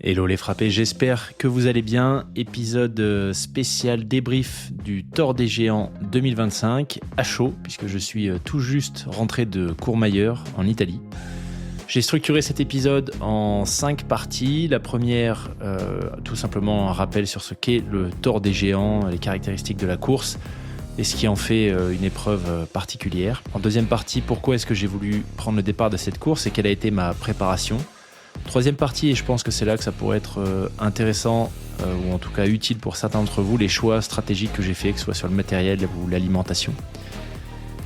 Hello les frappés, j'espère que vous allez bien. Épisode spécial débrief du Tour des Géants 2025 à chaud, puisque je suis tout juste rentré de Courmayeur en Italie. J'ai structuré cet épisode en 5 parties. La première, tout simplement un rappel sur ce qu'est le Tour des Géants, les caractéristiques de la course et ce qui en fait une épreuve particulière. En deuxième partie, pourquoi est-ce que j'ai voulu prendre le départ de cette course et quelle a été ma préparation. Troisième partie, et je pense que c'est là que ça pourrait être intéressant ou en tout cas utile pour certains d'entre vous, les choix stratégiques que j'ai fait, que ce soit sur le matériel ou l'alimentation.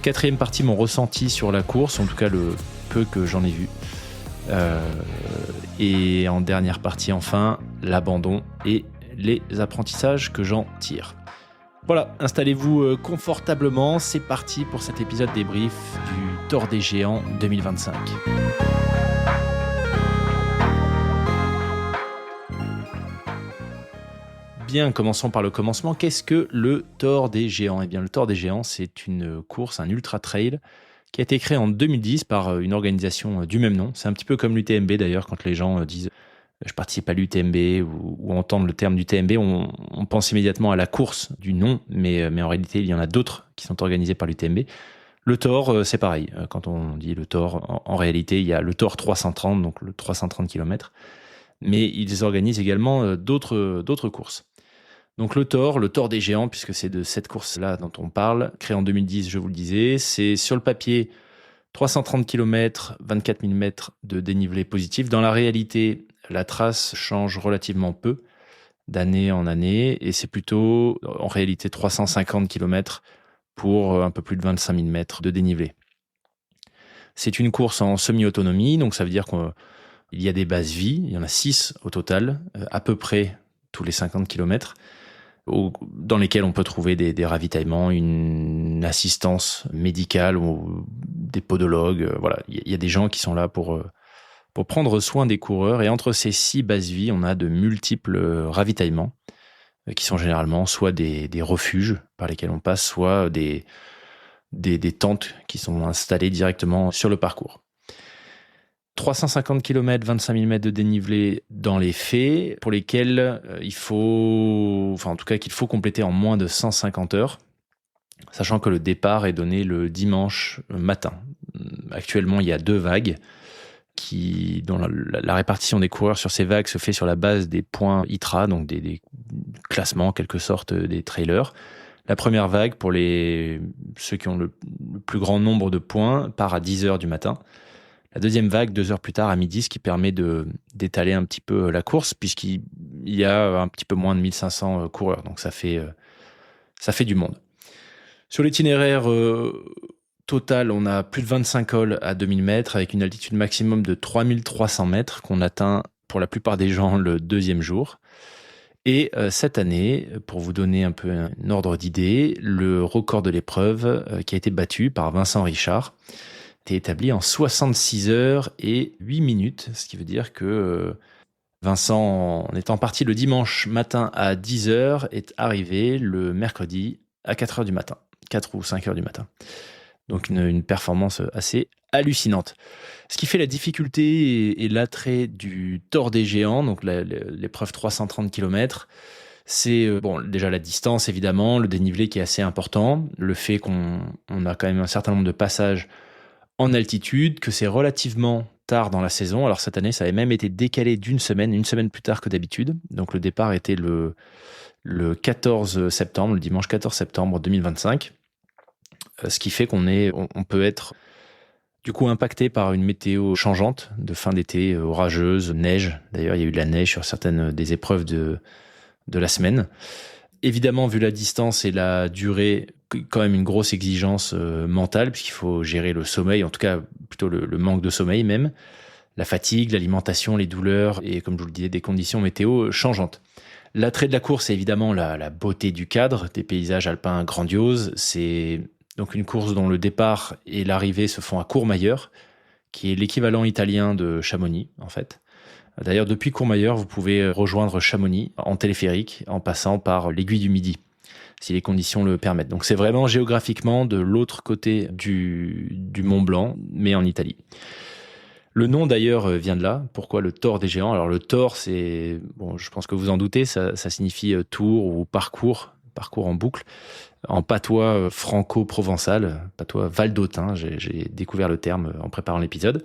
Quatrième partie, mon ressenti sur la course, en tout cas le peu que j'en ai vu. Et en dernière partie, enfin, l'abandon et les apprentissages que j'en tire. Voilà, installez-vous confortablement, c'est parti pour cet épisode débrief du Tour des Géants 2025. Bien, commençons par le commencement. Qu'est-ce que le Tour des Géants ? Eh bien, le Tour des Géants, c'est une course, un ultra-trail qui a été créé en 2010 par une organisation du même nom. C'est un petit peu comme l'UTMB d'ailleurs, quand les gens disent « je participe à l'UTMB » ou entendent le terme d'UTMB, on pense immédiatement à la course du nom, mais en réalité, il y en a d'autres qui sont organisées par l'UTMB. Le Tour, c'est pareil. Quand on dit le Tour, en réalité, il y a le Tour 330, donc le 330 km, mais ils organisent également d'autres courses. Donc le Tour des Géants, puisque c'est de cette course-là dont on parle, créée en 2010, je vous le disais, c'est sur le papier 330 km, 24 000 mètres de dénivelé positif. Dans la réalité, la trace change relativement peu d'année en année et c'est plutôt en réalité 350 km pour un peu plus de 25 000 mètres de dénivelé. C'est une course en semi-autonomie, donc ça veut dire qu'il y a des bases vie, il y en a 6 au total, à peu près tous les 50 km. Dans lesquels on peut trouver des ravitaillements, une assistance médicale ou des podologues. Voilà, il y a des gens qui sont là pour prendre soin des coureurs. Et entre ces 6 bases vie, on a de multiples ravitaillements qui sont généralement soit des refuges par lesquels on passe, soit des tentes qui sont installées directement sur le parcours. 350 km, 25 000 mètres de dénivelé dans les faits, pour lesquels qu'il faut compléter en moins de 150 heures, sachant que le départ est donné le dimanche matin. Actuellement, il y a 2 vagues, dont la répartition des coureurs sur ces vagues se fait sur la base des points ITRA, donc des classements en quelque sorte des trailers. La première vague, pour ceux qui ont le plus grand nombre de points, part à 10 heures du matin. La deuxième vague, 2 heures plus tard, à midi, ce qui permet d'étaler un petit peu la course, puisqu'il y a un petit peu moins de 1500 coureurs. Donc ça fait du monde. Sur l'itinéraire total, on a plus de 25 cols à 2000 mètres, avec une altitude maximum de 3300 mètres, qu'on atteint pour la plupart des gens le 2e jour. Et cette année, pour vous donner un peu un ordre d'idée, le record de l'épreuve qui a été battu par Vincent Richard, établi en 66 heures et 8 minutes, ce qui veut dire que Vincent, en étant parti le dimanche matin à 10 heures, est arrivé le mercredi à 4 heures du matin, 4 ou 5 heures du matin. Donc une performance assez hallucinante. Ce qui fait la difficulté et l'attrait du Tour des Géants, donc l'épreuve 330 km, c'est déjà la distance évidemment, le dénivelé qui est assez important, le fait qu'on a quand même un certain nombre de passages en altitude, que c'est relativement tard dans la saison. Alors cette année, ça avait même été décalé une semaine plus tard que d'habitude. Donc le départ était le 14 septembre, le dimanche 14 septembre 2025. Ce qui fait qu'on peut être du coup impacté par une météo changeante de fin d'été, orageuse, neige. D'ailleurs, il y a eu de la neige sur certaines des épreuves de la semaine. Évidemment, vu la distance et la durée, quand même une grosse exigence mentale, puisqu'il faut gérer le sommeil, en tout cas plutôt le manque de sommeil même, la fatigue, l'alimentation, les douleurs et, comme je vous le disais, des conditions météo changeantes. L'attrait de la course, c'est évidemment la beauté du cadre, des paysages alpins grandioses. C'est donc une course dont le départ et l'arrivée se font à Courmayeur, qui est l'équivalent italien de Chamonix, en fait. D'ailleurs, depuis Courmayeur, vous pouvez rejoindre Chamonix en téléphérique en passant par l'Aiguille du Midi, si les conditions le permettent. Donc c'est vraiment géographiquement de l'autre côté du Mont Blanc, mais en Italie. Le nom d'ailleurs vient de là. Pourquoi le Tor des géants? Alors le Tor, c'est, bon, je pense que vous en doutez, ça signifie tour ou parcours en boucle, en patois franco-provençal, patois valdôtain. J'ai découvert le terme en préparant l'épisode.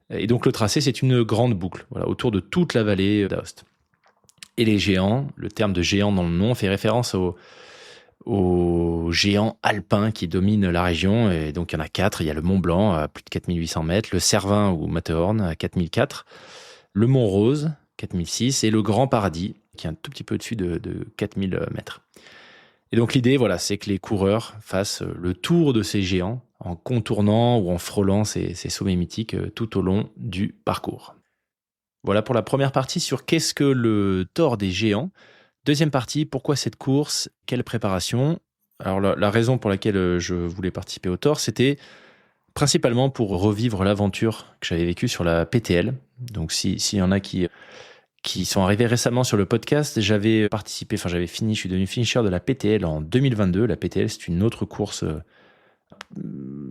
Et donc le tracé, c'est une grande boucle, voilà, autour de toute la vallée d'Aoste. Et les géants, le terme de géant dans le nom fait référence aux géants alpins qui dominent la région. Et donc, il y en a 4. Il y a le Mont Blanc à plus de 4800 mètres, le Cervin ou Matterhorn à 4004, le Mont Rose, 4006, et le Grand Paradis, qui est un tout petit peu au-dessus de 4000 mètres. Et donc, l'idée, voilà, c'est que les coureurs fassent le tour de ces géants en contournant ou en frôlant ces sommets mythiques tout au long du parcours. Voilà pour la première partie sur qu'est-ce que le Tor des géants. Deuxième partie, pourquoi cette course? Quelle préparation? Alors la raison pour laquelle je voulais participer au Tor, c'était principalement pour revivre l'aventure que j'avais vécue sur la PTL. Donc s'il y en a qui sont arrivés récemment sur le podcast, j'avais fini, je suis devenu finisher de la PTL en 2022. La PTL, c'est une autre course,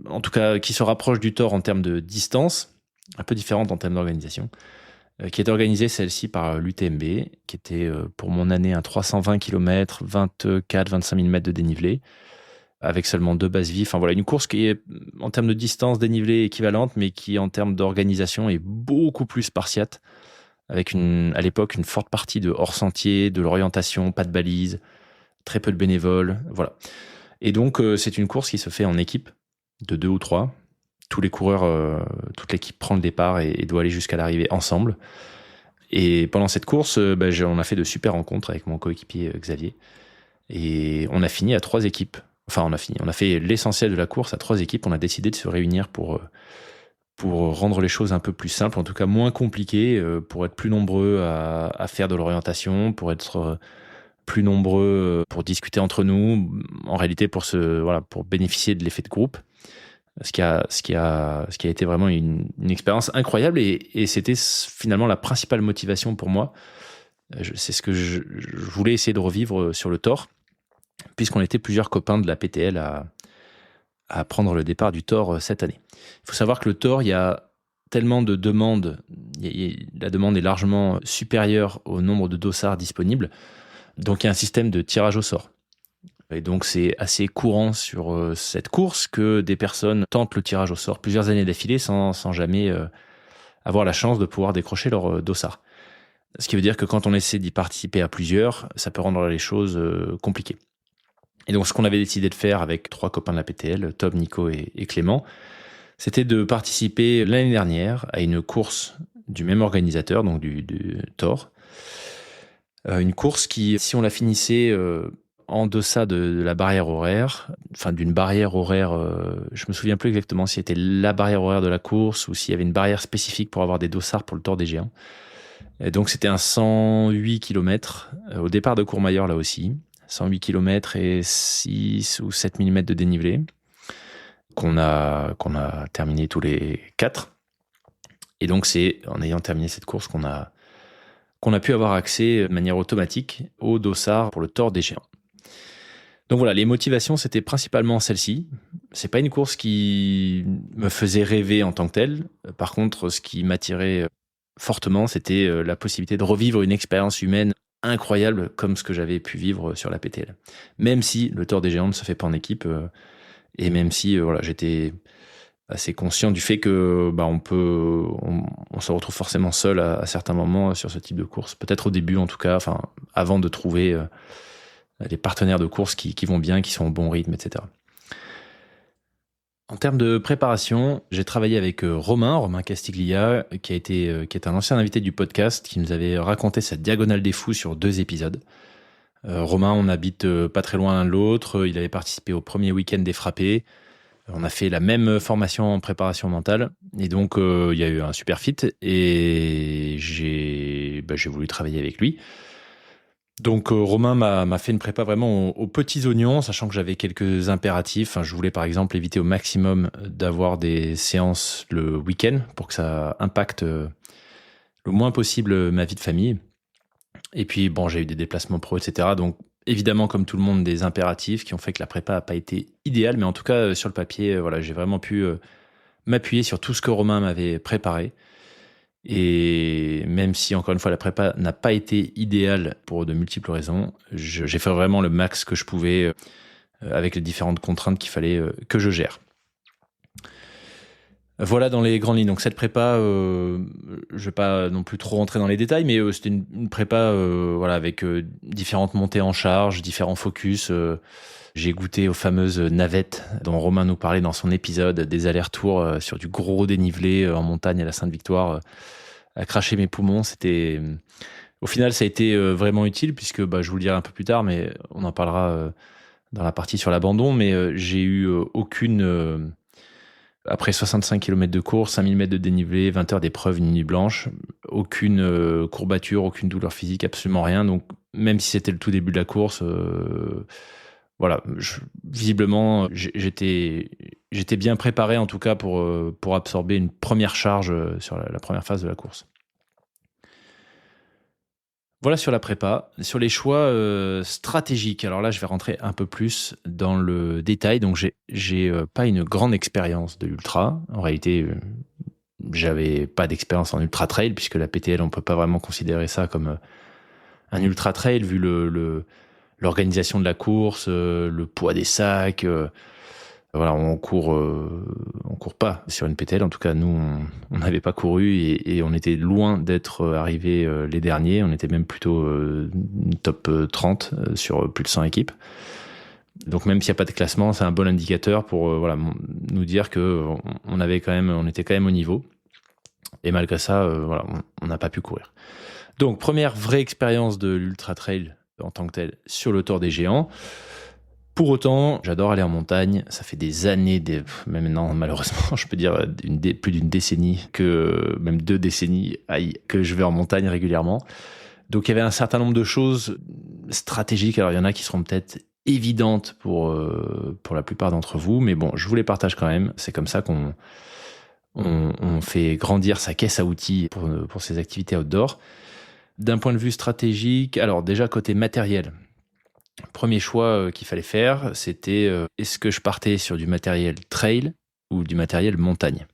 en tout cas qui se rapproche du Tor en termes de distance, un peu différente en termes d'organisation. Qui est organisée celle-ci par l'UTMB, qui était pour mon année un 320 km, 24-25 000 mètres de dénivelé, avec seulement 2 bases vives. Enfin voilà, une course qui est en termes de distance dénivelée équivalente, mais qui en termes d'organisation est beaucoup plus spartiate, avec à l'époque une forte partie de hors-sentier, de l'orientation, pas de balises, très peu de bénévoles, voilà. Et donc c'est une course qui se fait en équipe de 2 ou 3. Tous les coureurs, toute l'équipe prend le départ et doit aller jusqu'à l'arrivée ensemble. Et pendant cette course, on a fait de super rencontres avec mon coéquipier Xavier. Et on a fini à 3 équipes. Enfin, on a fait l'essentiel de la course à 3 équipes. On a décidé de se réunir pour rendre les choses un peu plus simples, en tout cas moins compliquées, pour être plus nombreux à faire de l'orientation, pour être plus nombreux pour discuter entre nous. En réalité, pour bénéficier de l'effet de groupe. Ce qui a été vraiment une expérience incroyable et c'était finalement la principale motivation pour moi. C'est ce que je voulais essayer de revivre sur le Tor, puisqu'on était plusieurs copains de la PTL à prendre le départ du Tor cette année. Il faut savoir que le Tor, il y a tellement de demandes, la demande est largement supérieure au nombre de dossards disponibles, donc il y a un système de tirage au sort. Et donc c'est assez courant sur cette course que des personnes tentent le tirage au sort plusieurs années d'affilée sans jamais avoir la chance de pouvoir décrocher leur dossard. Ce qui veut dire que quand on essaie d'y participer à plusieurs, ça peut rendre les choses compliquées. Et donc ce qu'on avait décidé de faire avec 3 copains de la PTL, Tom, Nico et Clément, c'était de participer l'année dernière à une course du même organisateur, donc du Tor. Une course qui, si on la finissait en deçà de la barrière horaire, enfin d'une barrière horaire, je me souviens plus exactement si c'était la barrière horaire de la course ou s'il y avait une barrière spécifique pour avoir des dossards pour le Tor des géants. Et donc c'était un 108 km au départ de Courmayeur là aussi, 108 km et 6 ou 7 mm de dénivelé qu'on a terminé tous les 4. Et donc c'est en ayant terminé cette course qu'on a pu avoir accès de manière automatique au dossard pour le Tor des géants. Donc voilà, les motivations, c'était principalement celle-ci. C'est pas une course qui me faisait rêver en tant que telle. Par contre, ce qui m'attirait fortement, c'était la possibilité de revivre une expérience humaine incroyable comme ce que j'avais pu vivre sur la PTL. Même si le Tor des géants ne se fait pas en équipe, et même si j'étais assez conscient du fait que on se retrouve forcément seul à certains moments sur ce type de course. Peut-être au début, en tout cas, avant de trouver les partenaires de course qui vont bien, qui sont au bon rythme, etc. En termes de préparation, j'ai travaillé avec Romain Castiglia, qui est un ancien invité du podcast, qui nous avait raconté sa diagonale des fous sur 2 épisodes. Romain, on habite pas très loin l'un de l'autre. Il avait participé au premier week-end des frappés. On a fait la même formation en préparation mentale. Et donc, il y a eu un super fit. Et j'ai voulu travailler avec lui. Donc Romain m'a fait une prépa vraiment aux petits oignons, sachant que j'avais quelques impératifs. Je voulais par exemple éviter au maximum d'avoir des séances le week-end pour que ça impacte le moins possible ma vie de famille. Et puis j'ai eu des déplacements pro, etc. Donc évidemment, comme tout le monde, des impératifs qui ont fait que la prépa n'a pas été idéale. Mais en tout cas, sur le papier, j'ai vraiment pu m'appuyer sur tout ce que Romain m'avait préparé. Et même si, encore une fois, la prépa n'a pas été idéale pour de multiples raisons, j'ai fait vraiment le max que je pouvais avec les différentes contraintes qu'il fallait que je gère. Voilà dans les grandes lignes. Donc cette prépa, je ne vais pas non plus trop rentrer dans les détails, mais c'était une prépa voilà, avec différentes montées en charge, différents focus. J'ai goûté aux fameuses navettes dont Romain nous parlait dans son épisode, des allers-retours sur du gros dénivelé en montagne à la Sainte-Victoire, à cracher mes poumons. Au final, ça a été vraiment utile puisque je vous le dirai un peu plus tard, mais on en parlera dans la partie sur l'abandon. Mais j'ai eu aucune... après 65 km de course, 5000 mètres de dénivelé, 20 heures d'épreuve, une nuit blanche, aucune courbature, aucune douleur physique, absolument rien. Donc, même si c'était le tout début de la course, voilà, visiblement, j'étais bien préparé en tout cas pour absorber une première charge sur la première phase de la course. Voilà sur la prépa. Sur les choix stratégiques, alors là, je vais rentrer un peu plus dans le détail. Donc, j'ai pas une grande expérience de l'ultra. En réalité, j'avais pas d'expérience en ultra trail puisque la PTL, on peut pas vraiment considérer ça comme un ultra trail vu l'organisation de la course, le poids des sacs. Voilà, on court pas sur une PTL. En tout cas, nous, on n'avait pas couru et on était loin d'être arrivés les derniers. On était même plutôt top 30 sur plus de 100 équipes. Donc même s'il n'y a pas de classement, c'est un bon indicateur pour voilà, nous dire que on était quand même au niveau. Et malgré ça, voilà, on n'a pas pu courir. Donc première vraie expérience de l'ultra trail en tant que tel sur le Tour des Géants. Pour autant, j'adore aller en montagne. Ça fait des années, même maintenant, malheureusement, je peux dire plus d'une décennie, même 2 décennies, que je vais en montagne régulièrement. Donc, il y avait un certain nombre de choses stratégiques. Alors, il y en a qui seront peut-être évidentes pour la plupart d'entre vous, mais bon, je vous les partage quand même. C'est comme ça qu'on fait grandir sa caisse à outils pour ces activités outdoor. D'un point de vue stratégique, alors déjà côté matériel, premier choix qu'il fallait faire, c'était est-ce que je partais sur du matériel trail ou du matériel montagne ?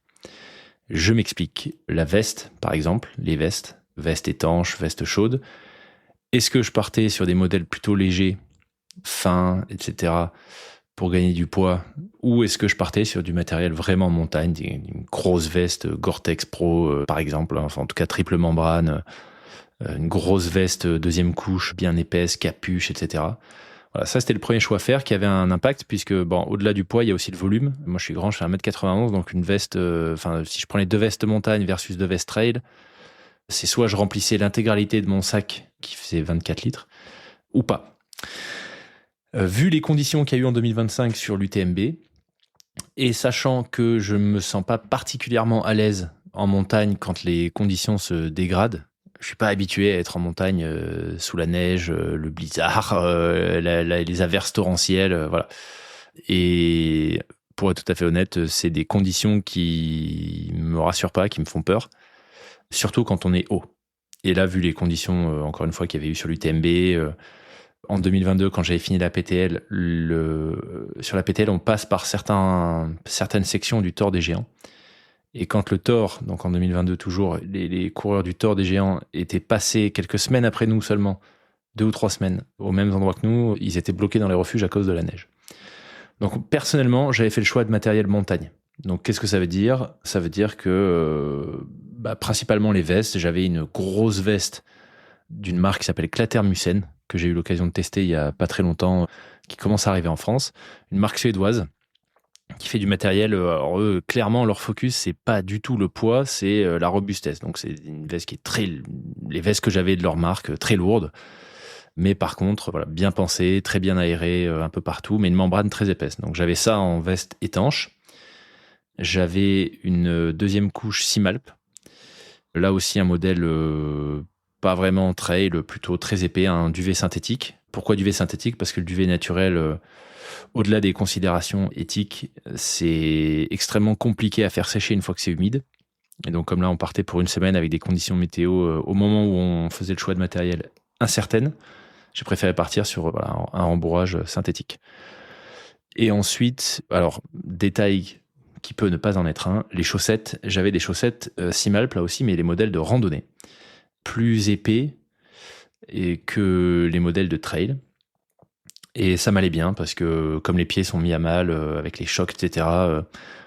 Je m'explique. La veste, par exemple, les vestes étanches, vestes chaudes. Est-ce que je partais sur des modèles plutôt légers, fins, etc., pour gagner du poids ? Ou est-ce que je partais sur du matériel vraiment montagne, une grosse veste Gore-Tex Pro, par exemple, enfin en tout cas triple membrane, une grosse veste deuxième couche, bien épaisse, capuche, etc. Voilà, ça c'était le premier choix à faire qui avait un impact puisque au-delà du poids, il y a aussi le volume. Moi je suis grand, je fais 1m91, donc une veste, si je prenais 2 vestes montagne versus 2 vestes trail, c'est soit je remplissais l'intégralité de mon sac qui faisait 24 litres ou pas. Vu les conditions qu'il y a eu en 2025 sur l'UTMB et sachant que je me sens pas particulièrement à l'aise en montagne quand les conditions se dégradent, je suis pas habitué à être en montagne sous la neige, le blizzard, les averses torrentielles, voilà. Et pour être tout à fait honnête, c'est des conditions qui me rassurent pas, qui me font peur, surtout quand on est haut. Et là, vu les conditions, encore une fois, qu'il y avait eu sur l'UTMB, en 2022, quand j'avais fini la PTL, sur la PTL, on passe par certaines sections du Tour des Géants. Et quand le Tour, donc en 2022 toujours, les coureurs du Tour des Géants étaient passés quelques semaines après nous seulement, 2 ou 3 semaines, au même endroit que nous, ils étaient bloqués dans les refuges à cause de la neige. Donc personnellement, j'avais fait le choix de matériel montagne. Donc qu'est-ce que ça veut dire ? Ça veut dire que principalement les vestes, j'avais une grosse veste d'une marque qui s'appelle Clatermusen, que j'ai eu l'occasion de tester il y a pas très longtemps, qui commence à arriver en France, une marque suédoise, qui fait du matériel. Alors eux, clairement, leur focus, c'est pas du tout le poids, c'est la robustesse. Donc c'est une veste qui est les vestes que j'avais de leur marque, très lourdes, mais par contre, voilà, bien pensée, très bien aérée un peu partout, mais une membrane très épaisse. Donc j'avais ça en veste étanche. J'avais une deuxième couche Simalp. Là aussi, un modèle pas vraiment trail, plutôt très épais, un duvet synthétique. Pourquoi duvet synthétique ? Parce que le duvet naturel, au-delà des considérations éthiques, c'est extrêmement compliqué à faire sécher une fois que c'est humide. Et donc, comme là, on partait pour une semaine avec des conditions météo, au moment où on faisait le choix de matériel incertaines, j'ai préféré partir sur un rembourrage synthétique. Et ensuite, alors, détail qui peut ne pas en être un, les chaussettes. J'avais des chaussettes Simalp là aussi, mais les modèles de randonnée. Plus épais que les modèles de trail. Et ça m'allait bien parce que comme les pieds sont mis à mal avec les chocs, etc.,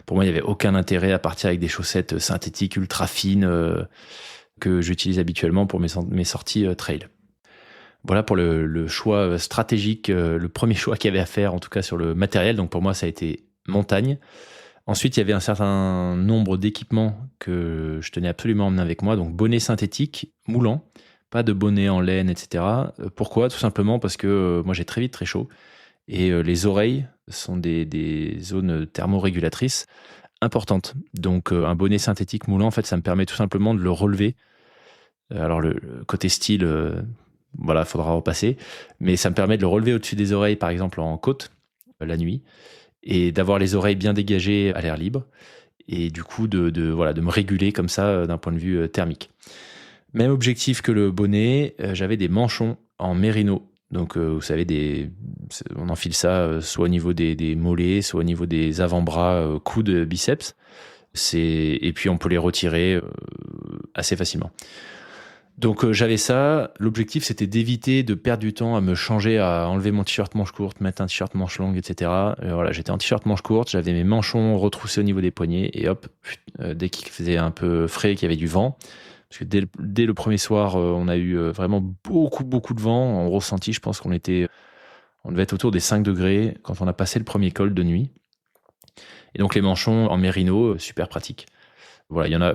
pour moi, il n'y avait aucun intérêt à partir avec des chaussettes synthétiques ultra fines que j'utilise habituellement pour mes sorties trail. Voilà pour le choix stratégique, le premier choix qu'il y avait à faire, en tout cas sur le matériel. Donc pour moi, ça a été montagne. Ensuite, il y avait un certain nombre d'équipements que je tenais absolument à emmener avec moi. Donc bonnet synthétique, moulant, pas de bonnet en laine, etc. Pourquoi ? Tout simplement parce que moi, j'ai très vite très chaud. Et les oreilles sont des zones thermorégulatrices importantes. Donc un bonnet synthétique moulant, en fait, ça me permet tout simplement de le relever. Alors le côté style, voilà, faudra repasser. Mais ça me permet de le relever au-dessus des oreilles, par exemple en côte, la nuit. Et d'avoir les oreilles bien dégagées à l'air libre. Et du coup, de me réguler comme ça d'un point de vue thermique. Même objectif que le bonnet, j'avais des manchons en mérino. Donc, vous savez, on enfile ça soit au niveau des mollets, soit au niveau des avant-bras, coudes, biceps. Et puis, on peut les retirer assez facilement. Donc, j'avais ça. L'objectif, c'était d'éviter de perdre du temps à me changer, à enlever mon t-shirt manche courte, mettre un t-shirt manche longue, etc. Voilà, j'étais en t-shirt manche courte, j'avais mes manchons retroussés au niveau des poignets, et hop, dès qu'il faisait un peu frais, qu'il y avait du vent, parce que dès le premier soir, on a eu vraiment beaucoup de vent. On ressentit, je pense on devait être autour des 5 degrés quand on a passé le premier col de nuit. Et donc les manchons en mérino, super pratique. Voilà, il y en a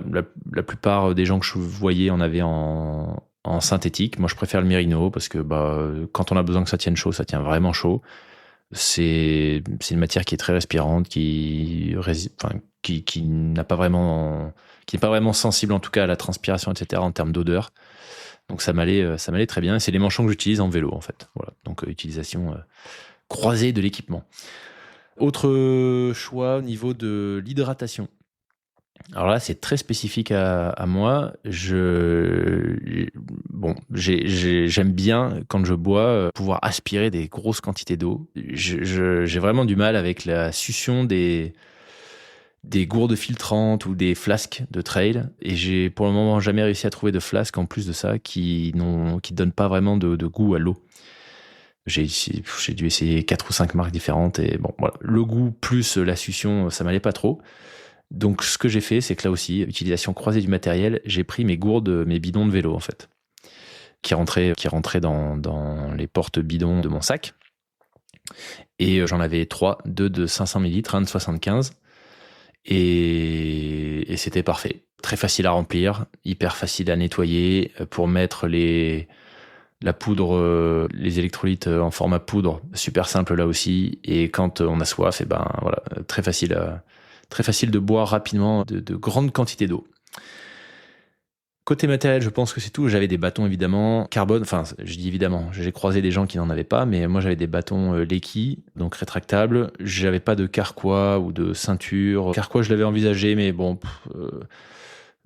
la plupart des gens que je voyais en avaient en synthétique. Moi, je préfère le mérino parce que quand on a besoin que ça tienne chaud, ça tient vraiment chaud. C'est une matière qui est très respirante, qui n'a pas vraiment, qui n'est pas vraiment sensible en tout cas à la transpiration, etc. en termes d'odeur. Donc ça m'allait très bien. Et c'est les manchons que j'utilise en vélo en fait. Voilà. Donc utilisation croisée de l'équipement. Autre choix au niveau de l'hydratation. Alors là, c'est très spécifique à moi. J'aime bien, quand je bois, pouvoir aspirer des grosses quantités d'eau. J'ai vraiment du mal avec la succion des gourdes filtrantes ou des flasques de trail. Et j'ai pour le moment jamais réussi à trouver de flasques, en plus de ça, qui donnent pas vraiment de goût à l'eau. J'ai dû essayer 4 ou 5 marques différentes. Et bon, voilà. Le goût plus la succion, ça m'allait pas trop. Donc, ce que j'ai fait, c'est que là aussi, utilisation croisée du matériel, j'ai pris mes gourdes, mes bidons de vélo, en fait, qui rentraient dans les portes bidons de mon sac. Et j'en avais 3, 2 de 500 ml, un de 75. Et c'était parfait. Très facile à remplir, hyper facile à nettoyer. Pour mettre la poudre, les électrolytes en format poudre, super simple là aussi. Et quand on a soif, voilà, très facile de boire rapidement de grandes quantités d'eau. Côté matériel, je pense que c'est tout. J'avais des bâtons évidemment carbone, enfin je dis évidemment, j'ai croisé des gens qui n'en avaient pas, mais moi j'avais des bâtons Leki, donc rétractables. J'avais pas de carquois ou de ceinture. Carquois, je l'avais envisagé, mais bon,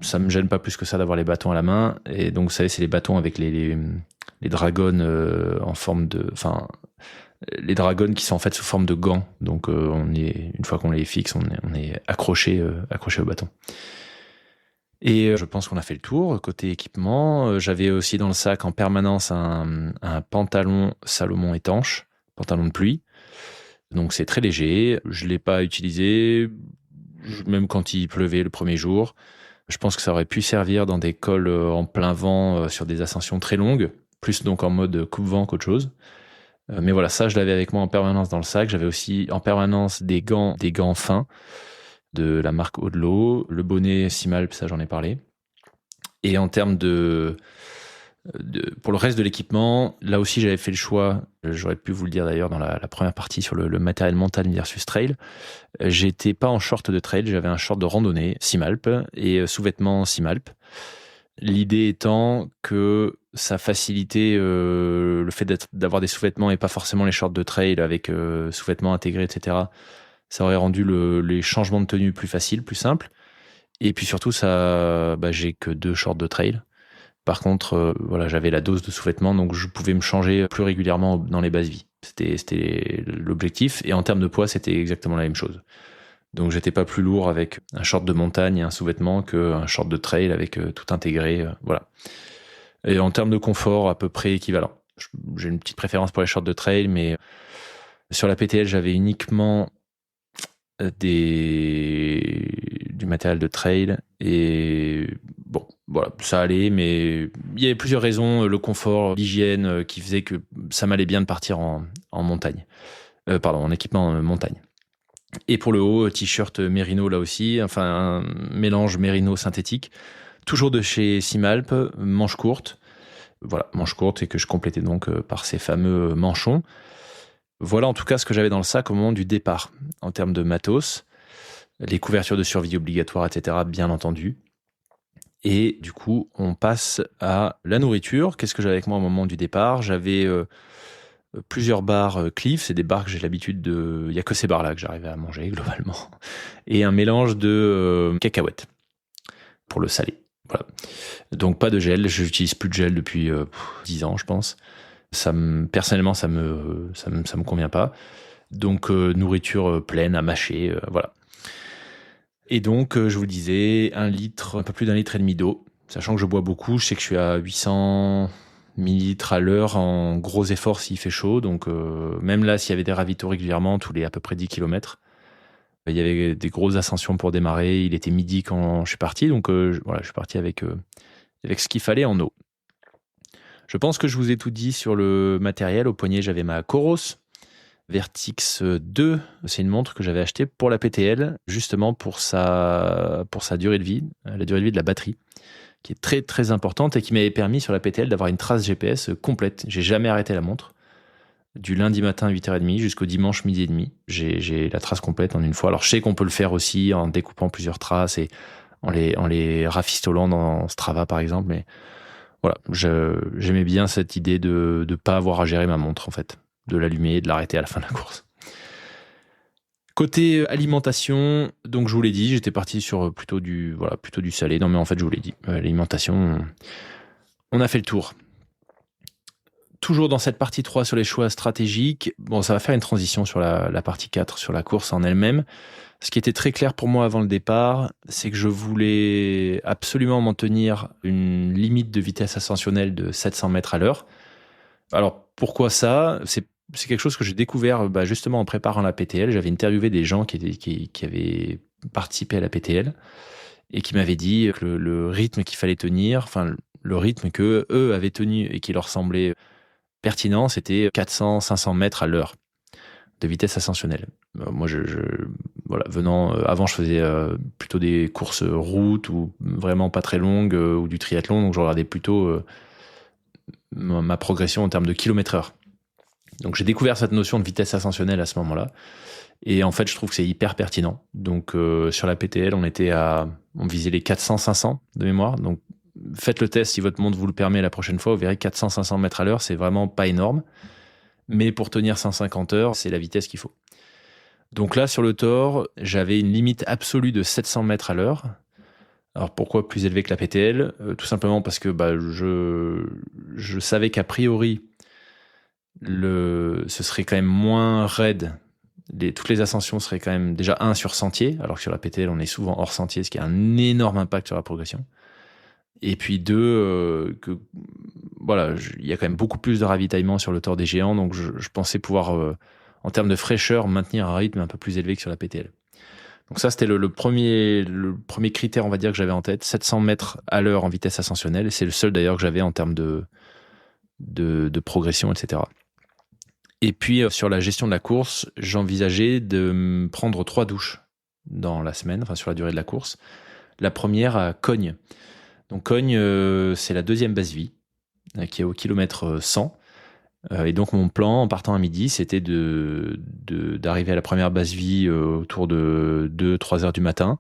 ça me gêne pas plus que ça d'avoir les bâtons à la main. Et donc vous savez, c'est les bâtons avec les dragons en forme de... Enfin, les dragons qui sont en fait sous forme de gants. Donc une fois qu'on les fixe, on est accroché au bâton. Et je pense qu'on a fait le tour. Côté équipement, j'avais aussi dans le sac en permanence un pantalon Salomon étanche, pantalon de pluie. Donc c'est très léger. Je l'ai pas utilisé, même quand il pleuvait le premier jour. Je pense que ça aurait pu servir dans des cols en plein vent sur des ascensions très longues, plus donc en mode coupe-vent qu'autre chose. Mais voilà, ça je l'avais avec moi en permanence dans le sac. J'avais aussi en permanence des gants fins de la marque Audelo, le bonnet Simalp, ça j'en ai parlé. Et en termes pour le reste de l'équipement, là aussi j'avais fait le choix, j'aurais pu vous le dire d'ailleurs dans la première partie sur le matériel montagne versus trail. J'étais pas en short de trail, j'avais un short de randonnée Simalp et sous-vêtements Simalp. L'idée étant que ça facilitait le fait d'avoir des sous-vêtements et pas forcément les shorts de trail avec sous-vêtements intégrés, etc. Ça aurait rendu les changements de tenue plus faciles, plus simples. Et puis surtout, j'ai que 2 shorts de trail. Par contre, voilà, j'avais la dose de sous-vêtements, donc je pouvais me changer plus régulièrement dans les bases vie. C'était l'objectif. Et en termes de poids, c'était exactement la même chose. Donc j'étais pas plus lourd avec un short de montagne et un sous-vêtement qu'un short de trail avec tout intégré. Voilà. Et en termes de confort, à peu près équivalent. J'ai une petite préférence pour les shorts de trail, mais sur la PTL, j'avais uniquement du matériel de trail. Et bon, voilà, ça allait, mais il y avait plusieurs raisons. Le confort, l'hygiène, qui faisait que ça m'allait bien de partir en montagne. En équipement montagne. Et pour le haut, t-shirt mérino là aussi, enfin un mélange mérino synthétique. Toujours de chez Simalp, manches courtes. Voilà, manches courtes et que je complétais donc par ces fameux manchons. Voilà en tout cas ce que j'avais dans le sac au moment du départ, en termes de matos. Les couvertures de survie obligatoires, etc., bien entendu. Et du coup, on passe à la nourriture. Qu'est-ce que j'avais avec moi au moment du départ ? J'avais plusieurs bars Cliff, c'est des bars que j'ai l'habitude de... Il n'y a que ces bars-là que j'arrivais à manger, globalement. Et un mélange de cacahuètes pour le salé. Voilà. Donc pas de gel, je n'utilise plus de gel depuis 10 ans, je pense. Personnellement, ça me convient pas. Donc nourriture pleine à mâcher, voilà. Et donc, je vous le disais, un peu plus d'1,5 litre d'eau. Sachant que je bois beaucoup, je sais que je suis à 800 millilitres à l'heure en gros effort s'il fait chaud. Donc, même là, s'il y avait des ravitaux régulièrement, tous les à peu près 10 km, il y avait des grosses ascensions pour démarrer. Il était midi quand je suis parti. Donc, voilà, je suis parti avec ce qu'il fallait en eau. Je pense que je vous ai tout dit sur le matériel. Au poignet, j'avais ma Coros Vertix 2. C'est une montre que j'avais achetée pour la PTL, justement pour sa durée de vie, la durée de vie de la batterie, qui est très très importante et qui m'avait permis sur la PTL d'avoir une trace GPS complète. J'ai jamais arrêté la montre. Du lundi matin à 8h30 jusqu'au dimanche midi et demi. J'ai la trace complète en une fois. Alors je sais qu'on peut le faire aussi en découpant plusieurs traces et en les rafistolant dans Strava par exemple, mais voilà, j'aimais bien cette idée de ne pas avoir à gérer ma montre en fait, de l'allumer et de l'arrêter à la fin de la course. Côté alimentation, donc je vous l'ai dit, j'étais parti sur plutôt du salé. Non mais en fait je vous l'ai dit, l'alimentation, on a fait le tour. Toujours dans cette partie 3 sur les choix stratégiques, bon ça va faire une transition sur la partie 4, sur la course en elle-même. Ce qui était très clair pour moi avant le départ, c'est que je voulais absolument m'en tenir une limite de vitesse ascensionnelle de 700 mètres à l'heure. Alors pourquoi ça ? C'est quelque chose que j'ai découvert justement en préparant la PTL. J'avais interviewé des gens qui avaient participé à la PTL et qui m'avaient dit que le rythme qu'il fallait tenir, enfin le rythme que eux avaient tenu et qui leur semblait pertinent, c'était 400-500 mètres à l'heure de vitesse ascensionnelle. Moi, voilà, avant, je faisais plutôt des courses route ou vraiment pas très longues ou du triathlon, donc je regardais plutôt ma progression en termes de kilomètre-heure. Donc j'ai découvert cette notion de vitesse ascensionnelle à ce moment-là, et en fait, je trouve que c'est hyper pertinent. Donc sur la PTL, on visait les 400-500 de mémoire. Donc faites le test si votre montre vous le permet la prochaine fois. Vous verrez 400-500 mètres à l'heure, c'est vraiment pas énorme. Mais pour tenir 150 heures, c'est la vitesse qu'il faut. Donc là, sur le Thor, j'avais une limite absolue de 700 mètres à l'heure. Alors pourquoi plus élevé que la PTL ? Tout simplement parce que je savais qu'a priori, ce serait quand même moins raide. Toutes les ascensions seraient quand même déjà sur sentier, alors que sur la PTL, on est souvent hors sentier, ce qui a un énorme impact sur la progression. Et puis 2, il y a quand même beaucoup plus de ravitaillement sur le Thor des Géants, donc je pensais pouvoir, en termes de fraîcheur, maintenir un rythme un peu plus élevé que sur la PTL. Donc ça, c'était le premier critère, on va dire, que j'avais en tête, 700 mètres à l'heure en vitesse ascensionnelle, et c'est le seul d'ailleurs que j'avais en termes de progression, etc. Et puis, sur la gestion de la course, j'envisageais de me prendre 3 douches dans la semaine, enfin sur la durée de la course. La première à Cognes. Donc Cognes, c'est la deuxième base vie, qui est au kilomètre 100. Et donc mon plan, en partant à midi, c'était d'arriver à la première base vie autour de 2-3 heures du matin,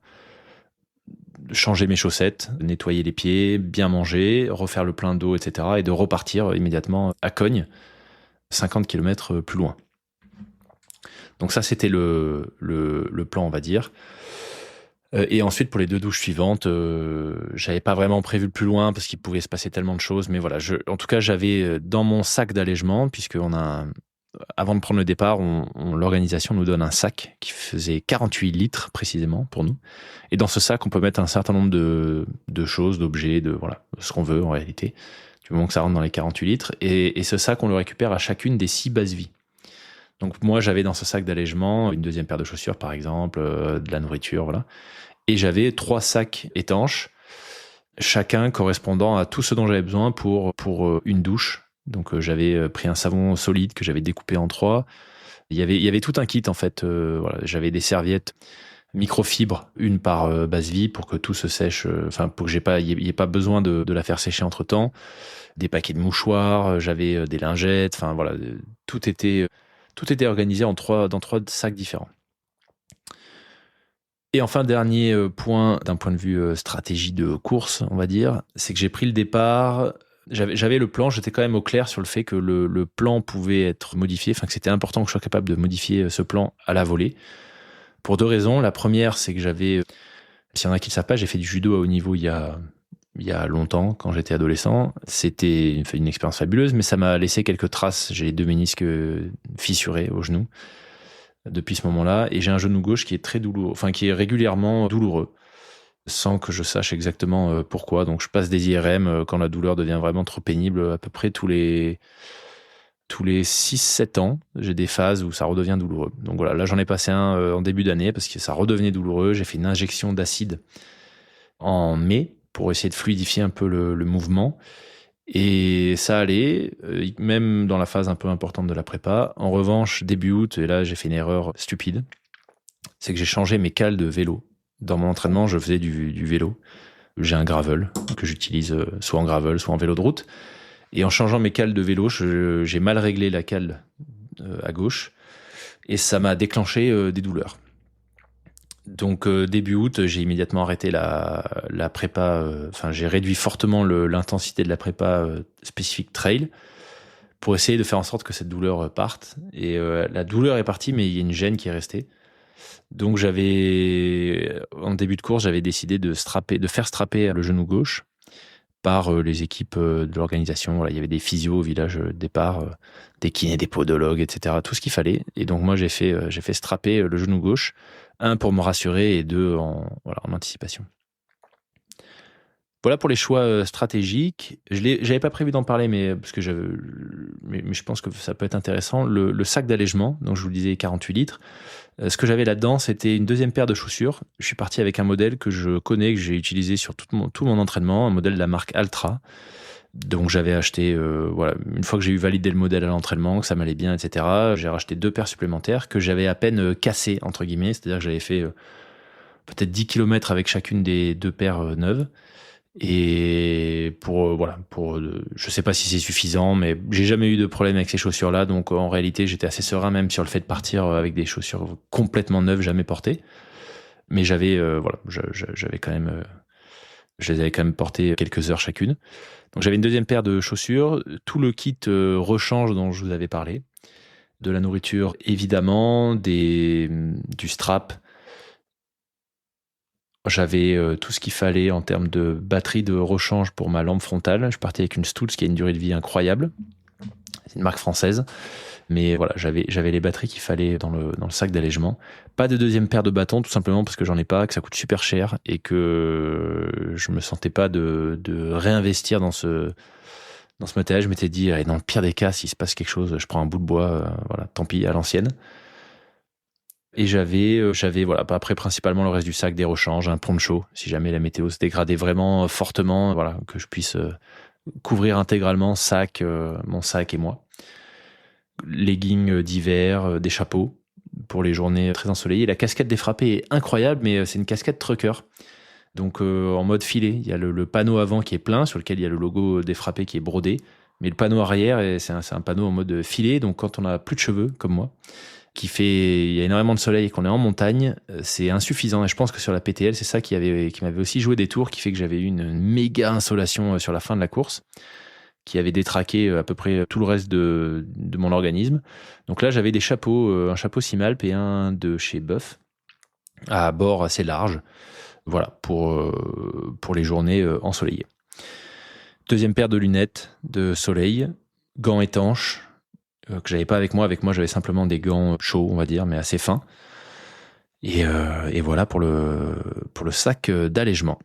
changer mes chaussettes, nettoyer les pieds, bien manger, refaire le plein d'eau, etc. et de repartir immédiatement à Cognes, 50 km plus loin. Donc ça, c'était le plan, on va dire. Et ensuite, pour les 2 douches suivantes, j'avais pas vraiment prévu le plus loin parce qu'il pouvait se passer tellement de choses. Mais voilà, en tout cas, j'avais dans mon sac d'allègement, puisqu'on a avant de prendre le départ, l'organisation nous donne un sac qui faisait 48 litres précisément pour nous. Et dans ce sac, on peut mettre un certain nombre de choses, d'objets, voilà, ce qu'on veut en réalité, du moment que ça rentre dans les 48 litres. Et ce sac, on le récupère à chacune des 6 bases vie. Donc moi, j'avais dans ce sac d'allègement une deuxième paire de chaussures, par exemple, de la nourriture, voilà. Et j'avais 3 sacs étanches, chacun correspondant à tout ce dont j'avais besoin pour une douche. Donc j'avais pris un savon solide que j'avais découpé en 3. Il y avait tout un kit en fait. Voilà, j'avais des serviettes microfibres, une par base vie pour que tout se sèche, pour que il y ait pas besoin de la faire sécher entre temps. Des paquets de mouchoirs, j'avais des lingettes, voilà, tout était organisé dans 3 sacs différents. Et enfin, dernier point, d'un point de vue stratégie de course, on va dire, c'est que j'ai pris le départ. J'avais le plan, j'étais quand même au clair sur le fait que le plan pouvait être modifié, que c'était important que je sois capable de modifier ce plan à la volée. Pour 2 raisons. La première, c'est que s'il y en a qui ne le savent pas, j'ai fait du judo à haut niveau il y a longtemps, quand j'étais adolescent. C'était une expérience fabuleuse, mais ça m'a laissé quelques traces. J'ai les 2 ménisques fissurés au genou depuis ce moment-là, et j'ai un genou gauche qui est très douloureux, qui est régulièrement douloureux, sans que je sache exactement pourquoi. Donc je passe des IRM quand la douleur devient vraiment trop pénible, à peu près tous les 6-7 ans, j'ai des phases où ça redevient douloureux. Donc voilà, là j'en ai passé un en début d'année parce que ça redevenait douloureux. J'ai fait une injection d'acide en mai pour essayer de fluidifier un peu le mouvement. Et ça allait, même dans la phase un peu importante de la prépa. En revanche, début août, et là j'ai fait une erreur stupide, c'est que j'ai changé mes cales de vélo. Dans mon entraînement, je faisais du vélo. J'ai un gravel que j'utilise soit en gravel, soit en vélo de route. Et en changeant mes cales de vélo, j'ai mal réglé la cale à gauche. Et ça m'a déclenché des douleurs. Donc début août, j'ai immédiatement arrêté la prépa. J'ai réduit fortement l'intensité de la prépa spécifique trail pour essayer de faire en sorte que cette douleur parte. Et la douleur est partie, mais il y a une gêne qui est restée. Donc en début de course, j'avais décidé de faire strapper le genou gauche par les équipes de l'organisation. Voilà, il y avait des physios au village départ, des kinés, des podologues, etc. Tout ce qu'il fallait. Et donc moi, j'ai fait strapper le genou gauche, 1 pour me rassurer et 2 en anticipation. Voilà pour les choix stratégiques. J'avais pas prévu d'en parler, mais je pense que ça peut être intéressant. Le sac d'allègement, donc je vous le disais, 48 litres. Ce que j'avais là-dedans, c'était une deuxième paire de chaussures. Je suis parti avec un modèle que je connais, que j'ai utilisé sur tout mon entraînement, un modèle de la marque Altra. Donc j'avais acheté, une fois que j'ai eu validé le modèle à l'entraînement, que ça m'allait bien, etc., j'ai racheté 2 paires supplémentaires que j'avais à peine cassées, entre guillemets. C'est-à-dire que j'avais fait peut-être 10 km avec chacune des 2 paires neuves. Et je sais pas si c'est suffisant, mais j'ai jamais eu de problème avec ces chaussures-là. Donc en réalité, j'étais assez serein même sur le fait de partir avec des chaussures complètement neuves, jamais portées. Mais j'avais quand même, je les avais quand même portées quelques heures chacune. Donc j'avais une deuxième paire de chaussures, tout le kit rechange dont je vous avais parlé, de la nourriture évidemment, du strap. J'avais tout ce qu'il fallait en termes de batterie de rechange pour ma lampe frontale. Je suis parti avec une Stutz qui a une durée de vie incroyable. C'est une marque française. Mais voilà, j'avais les batteries qu'il fallait dans le sac d'allègement. Pas de deuxième paire de bâtons, tout simplement parce que j'en ai pas, que ça coûte super cher et que je me sentais pas de réinvestir dans ce matériel. Je m'étais dit, allez, dans le pire des cas, s'il se passe quelque chose, je prends un bout de bois, tant pis, à l'ancienne. Et j'avais après principalement le reste du sac, des rechanges, un poncho, si jamais la météo se dégradait vraiment fortement, que je puisse couvrir intégralement mon sac et moi. Leggings d'hiver, des chapeaux pour les journées très ensoleillées. La casquette défrapée est incroyable, mais c'est une casquette trucker. Donc en mode filet, il y a le panneau avant qui est plein, sur lequel il y a le logo défrapé qui est brodé. Mais le panneau arrière, c'est un panneau en mode filet, donc quand on a plus de cheveux, comme moi, il y a énormément de soleil et qu'on est en montagne, c'est insuffisant. Et je pense que sur la PTL, c'est ça qui m'avait aussi joué des tours, qui fait que j'avais eu une méga insolation sur la fin de la course, qui avait détraqué à peu près tout le reste de mon organisme. Donc là, j'avais des chapeaux, un chapeau Simalp et un de chez Buff, à bord assez large, pour les journées ensoleillées. Deuxième paire de lunettes de soleil, gants étanches, que j'avais pas avec moi. Avec moi, j'avais simplement des gants chauds, on va dire, mais assez fins. Et voilà pour le sac d'allègement.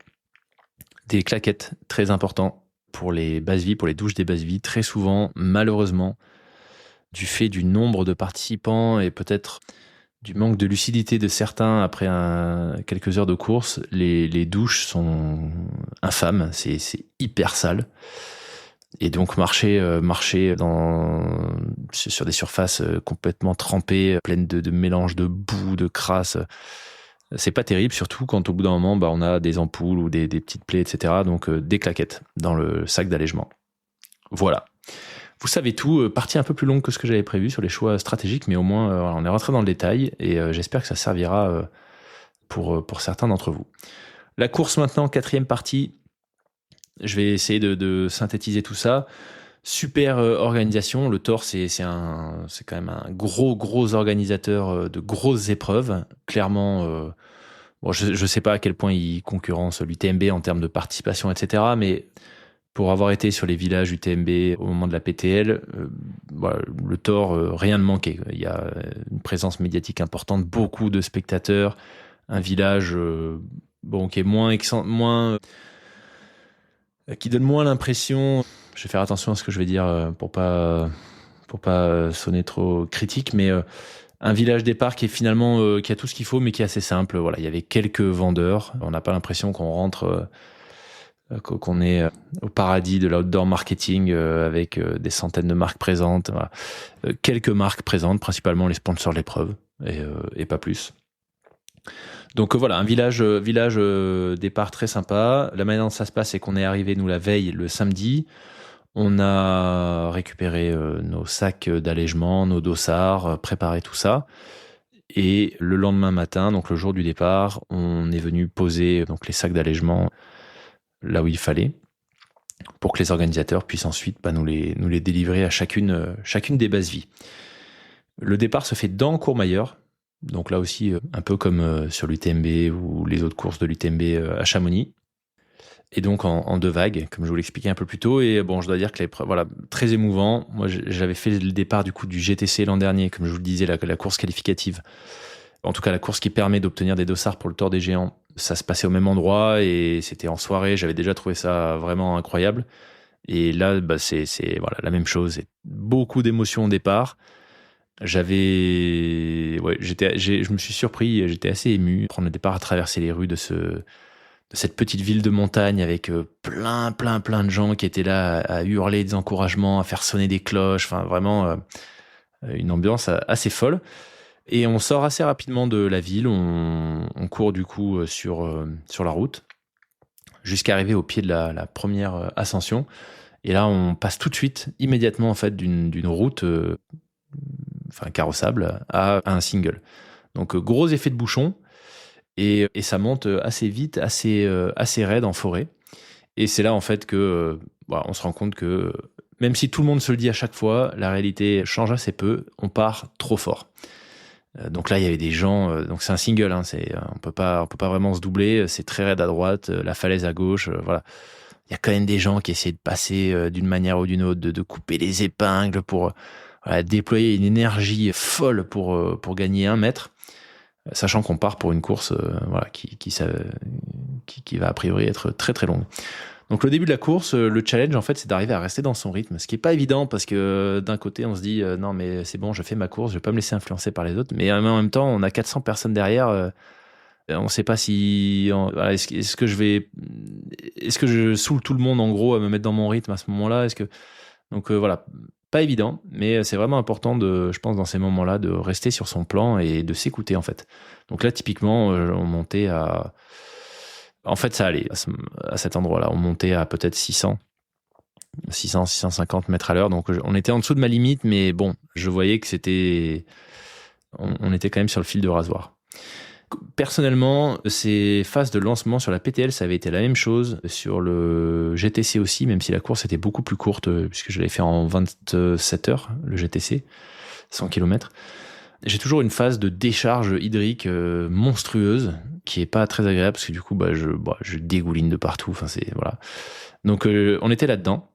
Des claquettes, très important pour les bases vies, pour les douches des bases vies. Très souvent, malheureusement, du fait du nombre de participants et peut-être du manque de lucidité de certains après quelques heures de course, les douches sont infâmes, c'est hyper sale. Et donc marcher sur des surfaces complètement trempées, pleines de mélanges de boue, de crasse, c'est pas terrible, surtout quand au bout d'un moment, on a des ampoules ou des petites plaies, etc. Donc des claquettes dans le sac d'allègement. Voilà. Vous savez tout, partie un peu plus longue que ce que j'avais prévu sur les choix stratégiques, mais au moins on est rentré dans le détail et j'espère que ça servira pour certains d'entre vous. La course maintenant, 4e partie. Je vais essayer de synthétiser tout ça. Super organisation. Le Thor, c'est quand même un gros organisateur de grosses épreuves. Clairement, je sais pas à quel point il concurrence l'UTMB en termes de participation, etc. Mais pour avoir été sur les villages UTMB au moment de la PTL, le Thor, rien ne manquait. Il y a une présence médiatique importante, beaucoup de spectateurs, un village qui est qui donne moins l'impression. Je vais faire attention à ce que je vais dire pour pas sonner trop critique, mais un village départ qui est finalement qui a tout ce qu'il faut, mais qui est assez simple. Voilà, il y avait quelques vendeurs. On n'a pas l'impression qu'on rentre, qu'on est au paradis de l'outdoor marketing avec des centaines de marques présentes. Voilà. Quelques marques présentes, principalement les sponsors de l'épreuve, et pas plus. Donc voilà, un village départ très sympa. La manière dont ça se passe, c'est qu'on est arrivé, nous, la veille, le samedi. On a récupéré nos sacs d'allègement, nos dossards, préparé tout ça. Et le lendemain matin, donc le jour du départ, on est venu poser donc les sacs d'allègement là où il fallait pour que les organisateurs puissent ensuite nous les délivrer à chacune des bases vie. Le départ se fait dans Courmayeur. Donc là aussi, un peu comme sur l'UTMB ou les autres courses de l'UTMB à Chamonix. Et donc en 2 vagues, comme je vous l'expliquais un peu plus tôt. Et je dois dire que très émouvant. Moi, j'avais fait le départ du GTC l'an dernier, comme je vous le disais, la course qualificative. En tout cas, la course qui permet d'obtenir des dossards pour le Tour des Géants. Ça se passait au même endroit et c'était en soirée. J'avais déjà trouvé ça vraiment incroyable. Et là, c'est la même chose. Beaucoup d'émotions au départ. Je me suis surpris, j'étais assez ému. Prendre le départ à traverser les rues de cette petite ville de montagne avec plein de gens qui étaient là à hurler des encouragements, à faire sonner des cloches. Enfin, vraiment une ambiance assez folle. Et on sort assez rapidement de la ville. On court du coup sur la route jusqu'à arriver au pied de la première ascension. Et là, on passe tout de suite, immédiatement en fait, d'une route carrossable à un single. Donc gros effet de bouchon et ça monte assez vite, assez raide en forêt. Et c'est là en fait que on se rend compte que même si tout le monde se le dit à chaque fois, la réalité change assez peu. On part trop fort. Donc là il y avait des gens. Donc c'est un single. On peut pas vraiment se doubler. C'est très raide à droite, la falaise à gauche. Voilà. Il y a quand même des gens qui essaient de passer d'une manière ou d'une autre, de couper les épingles pour déployer une énergie folle pour gagner 1 mètre, sachant qu'on part pour une course qui va a priori être très très longue. Donc le début de la course, le challenge en fait, c'est d'arriver à rester dans son rythme, ce qui est pas évident parce que d'un côté on se dit non mais c'est bon, je fais ma course, je vais pas me laisser influencer par les autres, mais en même temps on a 400 personnes derrière. On sait pas si est-ce que je saoule tout le monde en gros à me mettre dans mon rythme à ce moment-là. Donc pas évident, mais c'est vraiment important je pense dans ces moments-là de rester sur son plan et de s'écouter en fait. Donc là typiquement on montait en fait ça allait à cet endroit-là, on montait à peut-être 650 mètres à l'heure, donc on était en dessous de ma limite, mais bon, je voyais que on était quand même sur le fil de rasoir. Personnellement, ces phases de lancement sur la PTL, ça avait été la même chose sur le GTC aussi, même si la course était beaucoup plus courte, puisque je l'avais fait en 27 heures, le GTC, 100 km. J'ai toujours une phase de décharge hydrique monstrueuse, qui est pas très agréable, parce que du coup, je dégouline de partout. Voilà. Donc, on était là-dedans.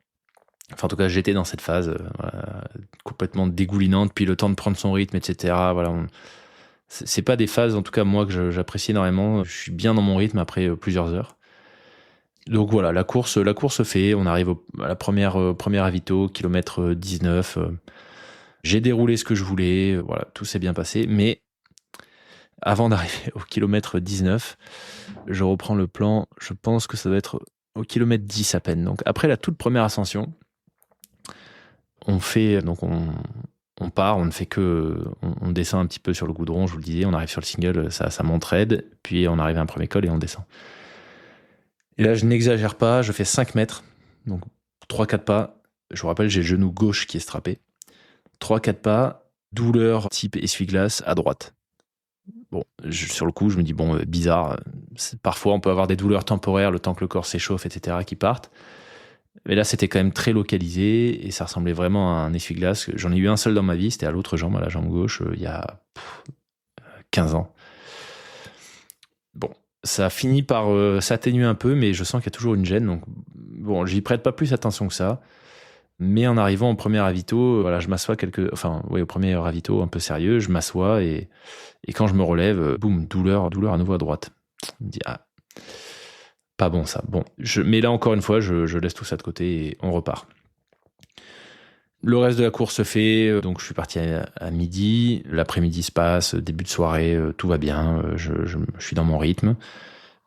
Enfin, en tout cas, j'étais dans cette phase voilà, complètement dégoulinante, puis le temps de prendre son rythme, etc. Voilà, c'est pas des phases, en tout cas, moi, que j'apprécie énormément. Je suis bien dans mon rythme après plusieurs heures. Donc voilà, la course se fait. On arrive à la première ravito, kilomètre 19. J'ai déroulé ce que je voulais. Voilà, tout s'est bien passé. Mais avant d'arriver au kilomètre 19, je reprends le plan. Je pense que ça doit être au kilomètre 10 à peine. Donc après la toute première ascension, on part, on ne fait que, on descend un petit peu sur le goudron, je vous le disais, on arrive sur le single, ça m'entraide, puis on arrive à un premier col et on descend. Et là, je n'exagère pas, je fais 5 mètres, donc 3-4 pas, je vous rappelle, j'ai le genou gauche qui est strappé, 3-4 pas, douleur type essuie-glace à droite. Bon, sur le coup, je me dis, bon, bizarre, parfois on peut avoir des douleurs temporaires, le temps que le corps s'échauffe, etc., qui partent. Mais là, c'était quand même très localisé et ça ressemblait vraiment à un essuie-glace. J'en ai eu un seul dans ma vie, c'était à l'autre jambe, à la jambe gauche, il y a 15 ans. Bon, ça finit par s'atténuer un peu, mais je sens qu'il y a toujours une gêne. Donc, bon, j'y prête pas plus attention que ça. Mais en arrivant au premier ravito, voilà, je m'assois au premier ravito un peu sérieux, je m'assois et quand je me relève, boum, douleur à nouveau à droite. Je me dis, ah, pas bon ça. Bon, mais là encore une fois, je laisse tout ça de côté et on repart. Le reste de la course se fait, donc je suis parti à midi, l'après-midi se passe, début de soirée, tout va bien, je suis dans mon rythme.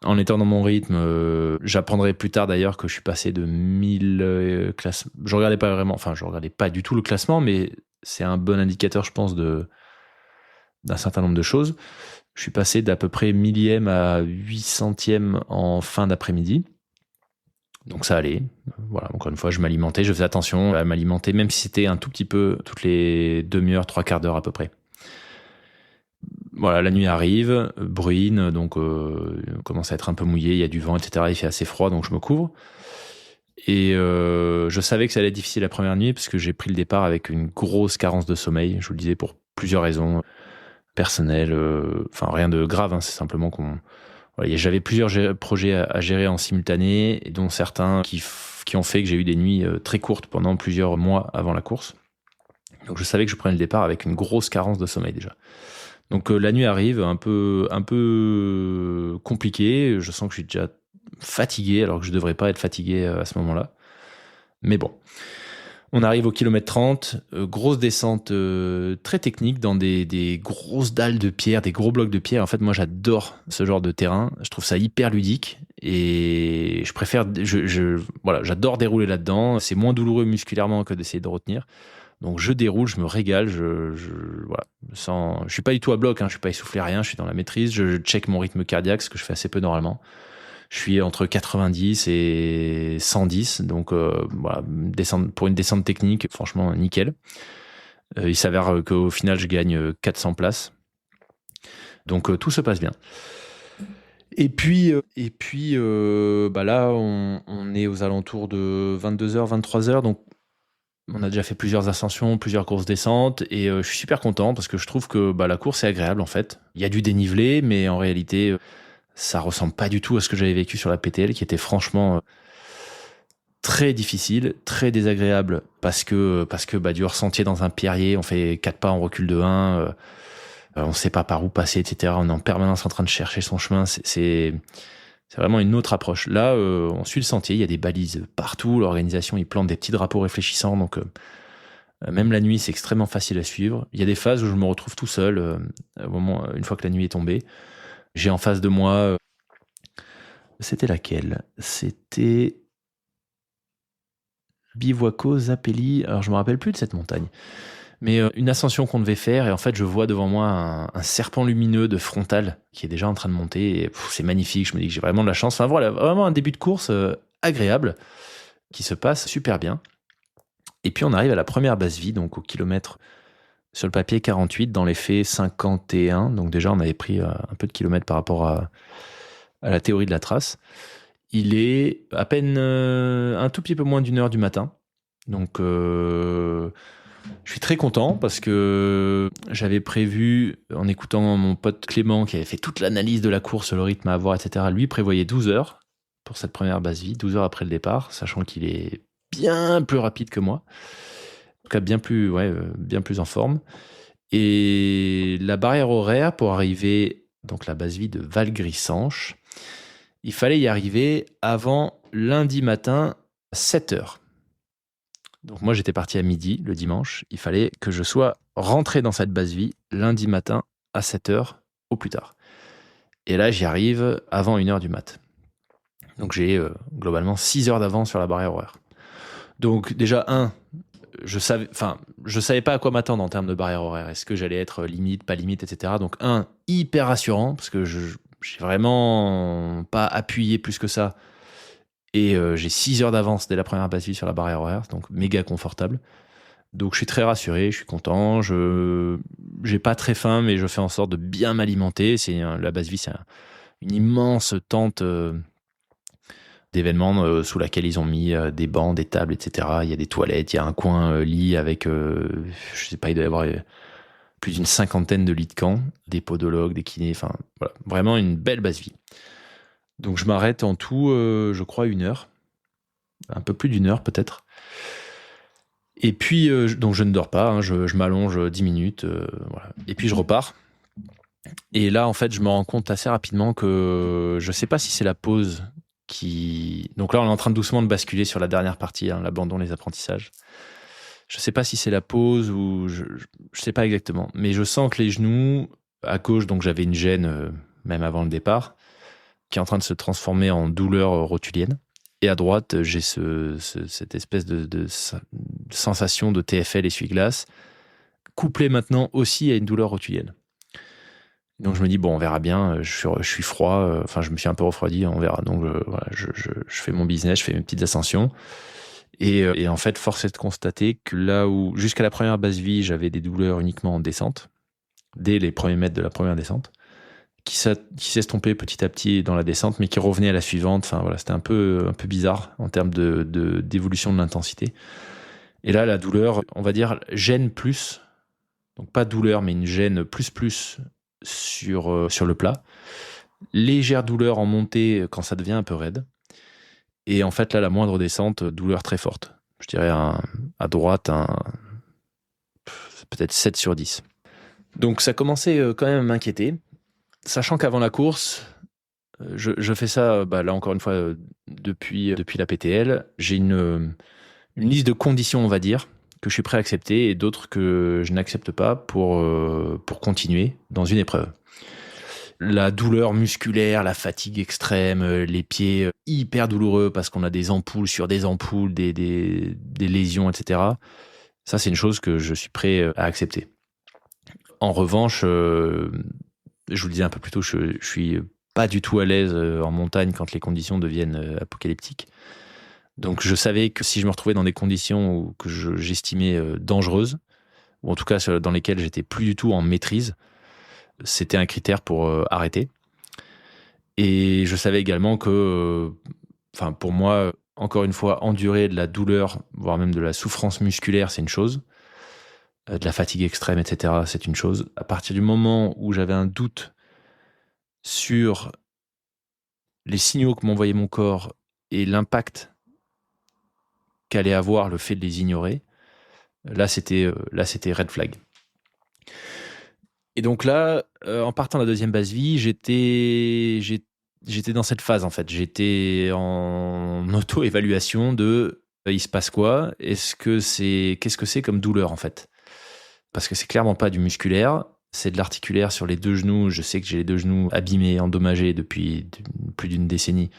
En étant dans mon rythme, j'apprendrai plus tard d'ailleurs que je suis passé de 1000 classements. Je regardais pas du tout le classement, mais c'est un bon indicateur, je pense, d'un certain nombre de choses. Je suis passé d'à peu près 1000e à 800e en fin d'après-midi. Donc ça allait. Voilà, encore une fois, je m'alimentais, je faisais attention à m'alimenter, même si c'était un tout petit peu toutes les demi-heures, 3/4 d'heure à peu près. Voilà, la nuit arrive, bruine, donc on commence à être un peu mouillé, il y a du vent, etc. Il fait assez froid, donc je me couvre. Et je savais que ça allait être difficile la première nuit, parce que j'ai pris le départ avec une grosse carence de sommeil, je vous le disais, pour plusieurs raisons personnelles, enfin rien de grave, hein, c'est simplement j'avais plusieurs projets à gérer en simultané, dont certains qui ont fait que j'ai eu des nuits très courtes pendant plusieurs mois avant la course. Donc je savais que je prenais le départ avec une grosse carence de sommeil déjà. Donc la nuit arrive, un peu compliqué. Je sens que je suis déjà fatigué, alors que je devrais pas être fatigué à ce moment-là. Mais bon. On arrive au kilomètre 30, grosse descente très technique dans des grosses dalles de pierre, des gros blocs de pierre. En fait, moi, j'adore ce genre de terrain. Je trouve ça hyper ludique et je préfère, voilà, j'adore dérouler là-dedans. C'est moins douloureux musculairement que d'essayer de retenir. Donc, je déroule, je me régale. Voilà, je suis pas du tout à bloc, hein, je suis pas essoufflé, rien. Je suis dans la maîtrise. Je check mon rythme cardiaque, ce que je fais assez peu normalement. Je suis entre 90 et 110, donc voilà, pour une descente technique, franchement, nickel. Il s'avère qu'au final, je gagne 400 places. Donc tout se passe bien. Et puis là, on est aux alentours de 22h, 23h, donc on a déjà fait plusieurs ascensions, plusieurs courses descentes, et je suis super content parce que je trouve que la course est agréable en fait. Il y a du dénivelé, mais en réalité, ça ressemble pas du tout à ce que j'avais vécu sur la PTL, qui était franchement très difficile, très désagréable, parce que du hors-sentier dans un pierrier, on fait 4 pas, on recule de 1, on sait pas par où passer, etc. On est en permanence en train de chercher son chemin. C'est vraiment une autre approche. Là, on suit le sentier, il y a des balises partout, l'organisation, ils plantent des petits drapeaux réfléchissants, donc même la nuit, c'est extrêmement facile à suivre. Il y a des phases où je me retrouve tout seul, au moment, une fois que la nuit est tombée. J'ai en face de moi, c'était laquelle ? C'était Bivuaco Zappelli, alors je me rappelle plus de cette montagne. Mais une ascension qu'on devait faire, et en fait je vois devant moi un serpent lumineux de frontal qui est déjà en train de monter, et c'est magnifique, je me dis que j'ai vraiment de la chance. Enfin voilà, vraiment un début de course agréable, qui se passe super bien. Et puis on arrive à la première basse vie, donc au kilomètre, sur le papier 48, dans les faits 51, donc déjà on avait pris un peu de kilomètres par rapport à la théorie de la trace. Il est à peine un tout petit peu moins d'1h du matin, donc je suis très content parce que j'avais prévu, en écoutant mon pote Clément qui avait fait toute l'analyse de la course, le rythme à avoir, etc., lui prévoyait 12 heures pour cette première basse vie, 12 heures après le départ, sachant qu'il est bien plus rapide que moi. En tout cas, bien plus en forme. Et la barrière horaire pour arriver, donc la base vie de Valgris-Sanche, il fallait y arriver avant lundi matin à 7h. Donc moi, j'étais parti à midi le dimanche. Il fallait que je sois rentré dans cette base vie lundi matin à 7h au plus tard. Et là, j'y arrive avant 1h du mat. Donc j'ai globalement 6 heures d'avance sur la barrière horaire. Donc déjà, je savais pas à quoi m'attendre en termes de barrière horaire. Est-ce que j'allais être limite, pas limite, etc. Donc hyper rassurant, parce que j'ai vraiment pas appuyé plus que ça. Et j'ai 6 heures d'avance dès la première base vie sur la barrière horaire, donc méga confortable. Donc je suis très rassuré, je suis content. J'ai pas très faim, mais je fais en sorte de bien m'alimenter. La base vie, c'est une immense tente d'événements sous laquelle ils ont mis des bancs, des tables, etc. Il y a des toilettes, il y a un coin lit avec, je sais pas, il doit y avoir plus d'une 50aine de lits de camp, des podologues, des kinés, enfin voilà, vraiment une belle base vie. Donc je m'arrête en tout, je crois, 1 heure, un peu plus d'1 heure peut-être. Et puis, donc je ne dors pas, hein, je m'allonge 10 minutes, voilà. Et puis je repars. Et là, en fait, je me rends compte assez rapidement que je sais pas si c'est la pause qui... Donc là, on est en train doucement de basculer sur la dernière partie, hein, l'abandon, les apprentissages. Je sais pas si c'est la pause ou je sais pas exactement. Mais je sens que les genoux, à gauche, donc j'avais une gêne, même avant le départ, qui est en train de se transformer en douleur rotulienne. Et à droite, j'ai cette espèce de sensation de TFL essuie-glace, couplée maintenant aussi à une douleur rotulienne. Donc je me dis, bon, on verra bien, je suis froid, enfin je me suis un peu refroidi, on verra. Donc voilà, je fais mon business, je fais mes petites ascensions. Et en fait, force est de constater que là où, jusqu'à la première base vie, j'avais des douleurs uniquement en descente, dès les premiers mètres de la première descente, qui s'estompaient petit à petit dans la descente, mais qui revenaient à la suivante. Enfin voilà, c'était un peu bizarre en termes d'évolution de l'intensité. Et là, la douleur, on va dire, gêne plus, donc pas douleur, mais une gêne plus sur le plat. Légère douleur en montée quand ça devient un peu raide. Et en fait, là, la moindre descente, douleur très forte. Je dirais à droite, peut-être 7 sur 10. Donc ça commençait quand même à m'inquiéter. Sachant qu'avant la course, je fais ça, là encore une fois, depuis la PTL. J'ai une liste de conditions, on va dire, que je suis prêt à accepter et d'autres que je n'accepte pas pour continuer dans une épreuve. La douleur musculaire, la fatigue extrême, les pieds hyper douloureux parce qu'on a des ampoules sur des ampoules, des lésions, etc. Ça, c'est une chose que je suis prêt à accepter. En revanche, je vous le disais un peu plus tôt, je suis pas du tout à l'aise en montagne quand les conditions deviennent apocalyptiques. Donc je savais que si je me retrouvais dans des conditions que j'estimais dangereuses, ou en tout cas dans lesquelles j'étais plus du tout en maîtrise, c'était un critère pour arrêter. Et je savais également que, pour moi, encore une fois, endurer de la douleur, voire même de la souffrance musculaire, c'est une chose. De la fatigue extrême, etc., c'est une chose. À partir du moment où j'avais un doute sur les signaux que m'envoyait mon corps et l'impact qu'allait avoir le fait de les ignorer, là c'était red flag. Et donc là, en partant de la deuxième base vie, j'étais dans cette phase en fait. J'étais en auto-évaluation de il se passe quoi ? Qu'est-ce que c'est comme douleur en fait ? Parce que c'est clairement pas du musculaire, c'est de l'articulaire sur les 2 genoux. Je sais que j'ai les 2 genoux abîmés, endommagés depuis plus d'une décennie.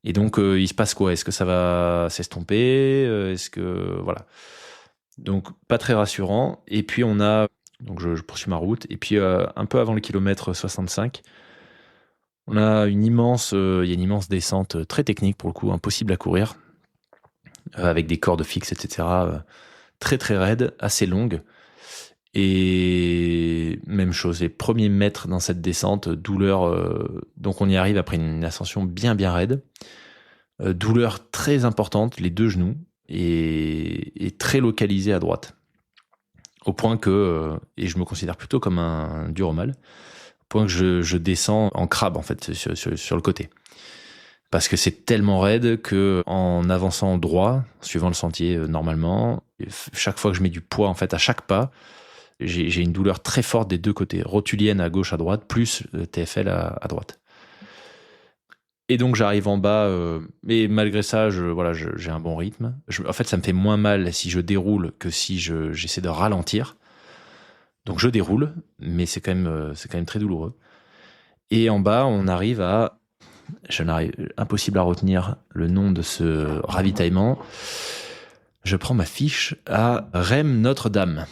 Et donc il se passe quoi ? Est-ce que ça va s'estomper ? Est-ce que voilà. Donc pas très rassurant. Et puis donc je poursuis ma route. Et puis un peu avant le kilomètre 65, on a il y a une immense descente très technique pour le coup, impossible à courir, avec des cordes fixes, etc. Très très raide, assez longue. Et même chose, les premiers mètres dans cette descente, douleur. Donc on y arrive après une ascension bien bien raide. Douleur très importante, les 2 genoux, et très localisée à droite. Au point que, et je me considère plutôt comme un dur au mal, au point que je descends en crabe en fait sur le côté. parce que c'est tellement raide que en avançant droit, suivant le sentier normalement, chaque fois que je mets du poids en fait à chaque pas, j'ai une douleur très forte des deux côtés, rotulienne à gauche, à droite, plus TFL à droite. Et donc j'arrive en bas, mais malgré ça, j'ai un bon rythme. En fait, ça me fait moins mal si je déroule que si j'essaie de ralentir. Donc je déroule, mais c'est quand même très douloureux. Et en bas, on arrive à, impossible à retenir le nom de ce ravitaillement. Je prends ma fiche à Rem Notre-Dame,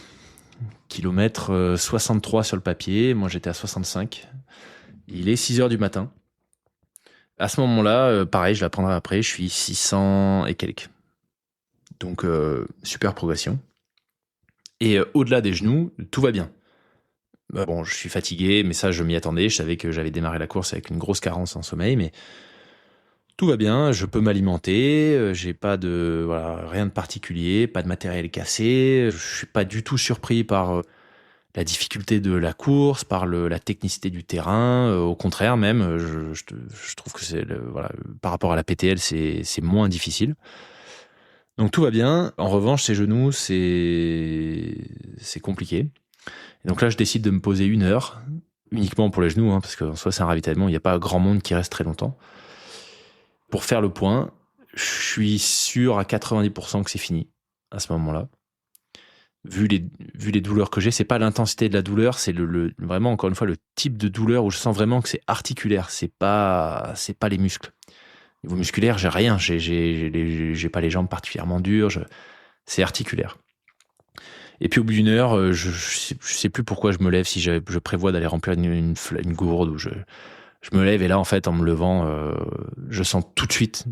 kilomètre 63 sur le papier. Moi, j'étais à 65. Il est 6 heures du matin. À ce moment-là, pareil, je la prendrai après, je suis 600 et quelques. Donc, super progression. Et au-delà des genoux, tout va bien. Bon, je suis fatigué, mais ça, je m'y attendais. Je savais que j'avais démarré la course avec une grosse carence en sommeil, mais tout va bien. Je peux m'alimenter. J'ai pas rien de particulier, pas de matériel cassé. Je suis pas du tout surpris par la difficulté de la course, par la technicité du terrain. Au contraire, même, je trouve que par rapport à la PTL, c'est moins difficile. Donc tout va bien. En revanche, ces genoux, c'est compliqué. Et donc là, je décide de me poser 1 heure, uniquement pour les genoux, hein, parce qu'en soi, c'est un ravitaillement, il n'y a pas grand monde qui reste très longtemps. Pour faire le point, je suis sûr à 90% que c'est fini à ce moment-là. Vu les douleurs que j'ai, c'est pas l'intensité de la douleur, c'est vraiment, encore une fois, le type de douleur où je sens vraiment que c'est articulaire, c'est pas les muscles. Niveau musculaire, j'ai rien, j'ai pas les jambes particulièrement dures, c'est articulaire. Et puis au bout d'1 heure, je sais plus pourquoi je me lève, si je prévois d'aller remplir une gourde, ou je me lève, et là, en fait, en me levant, je sens tout de suite,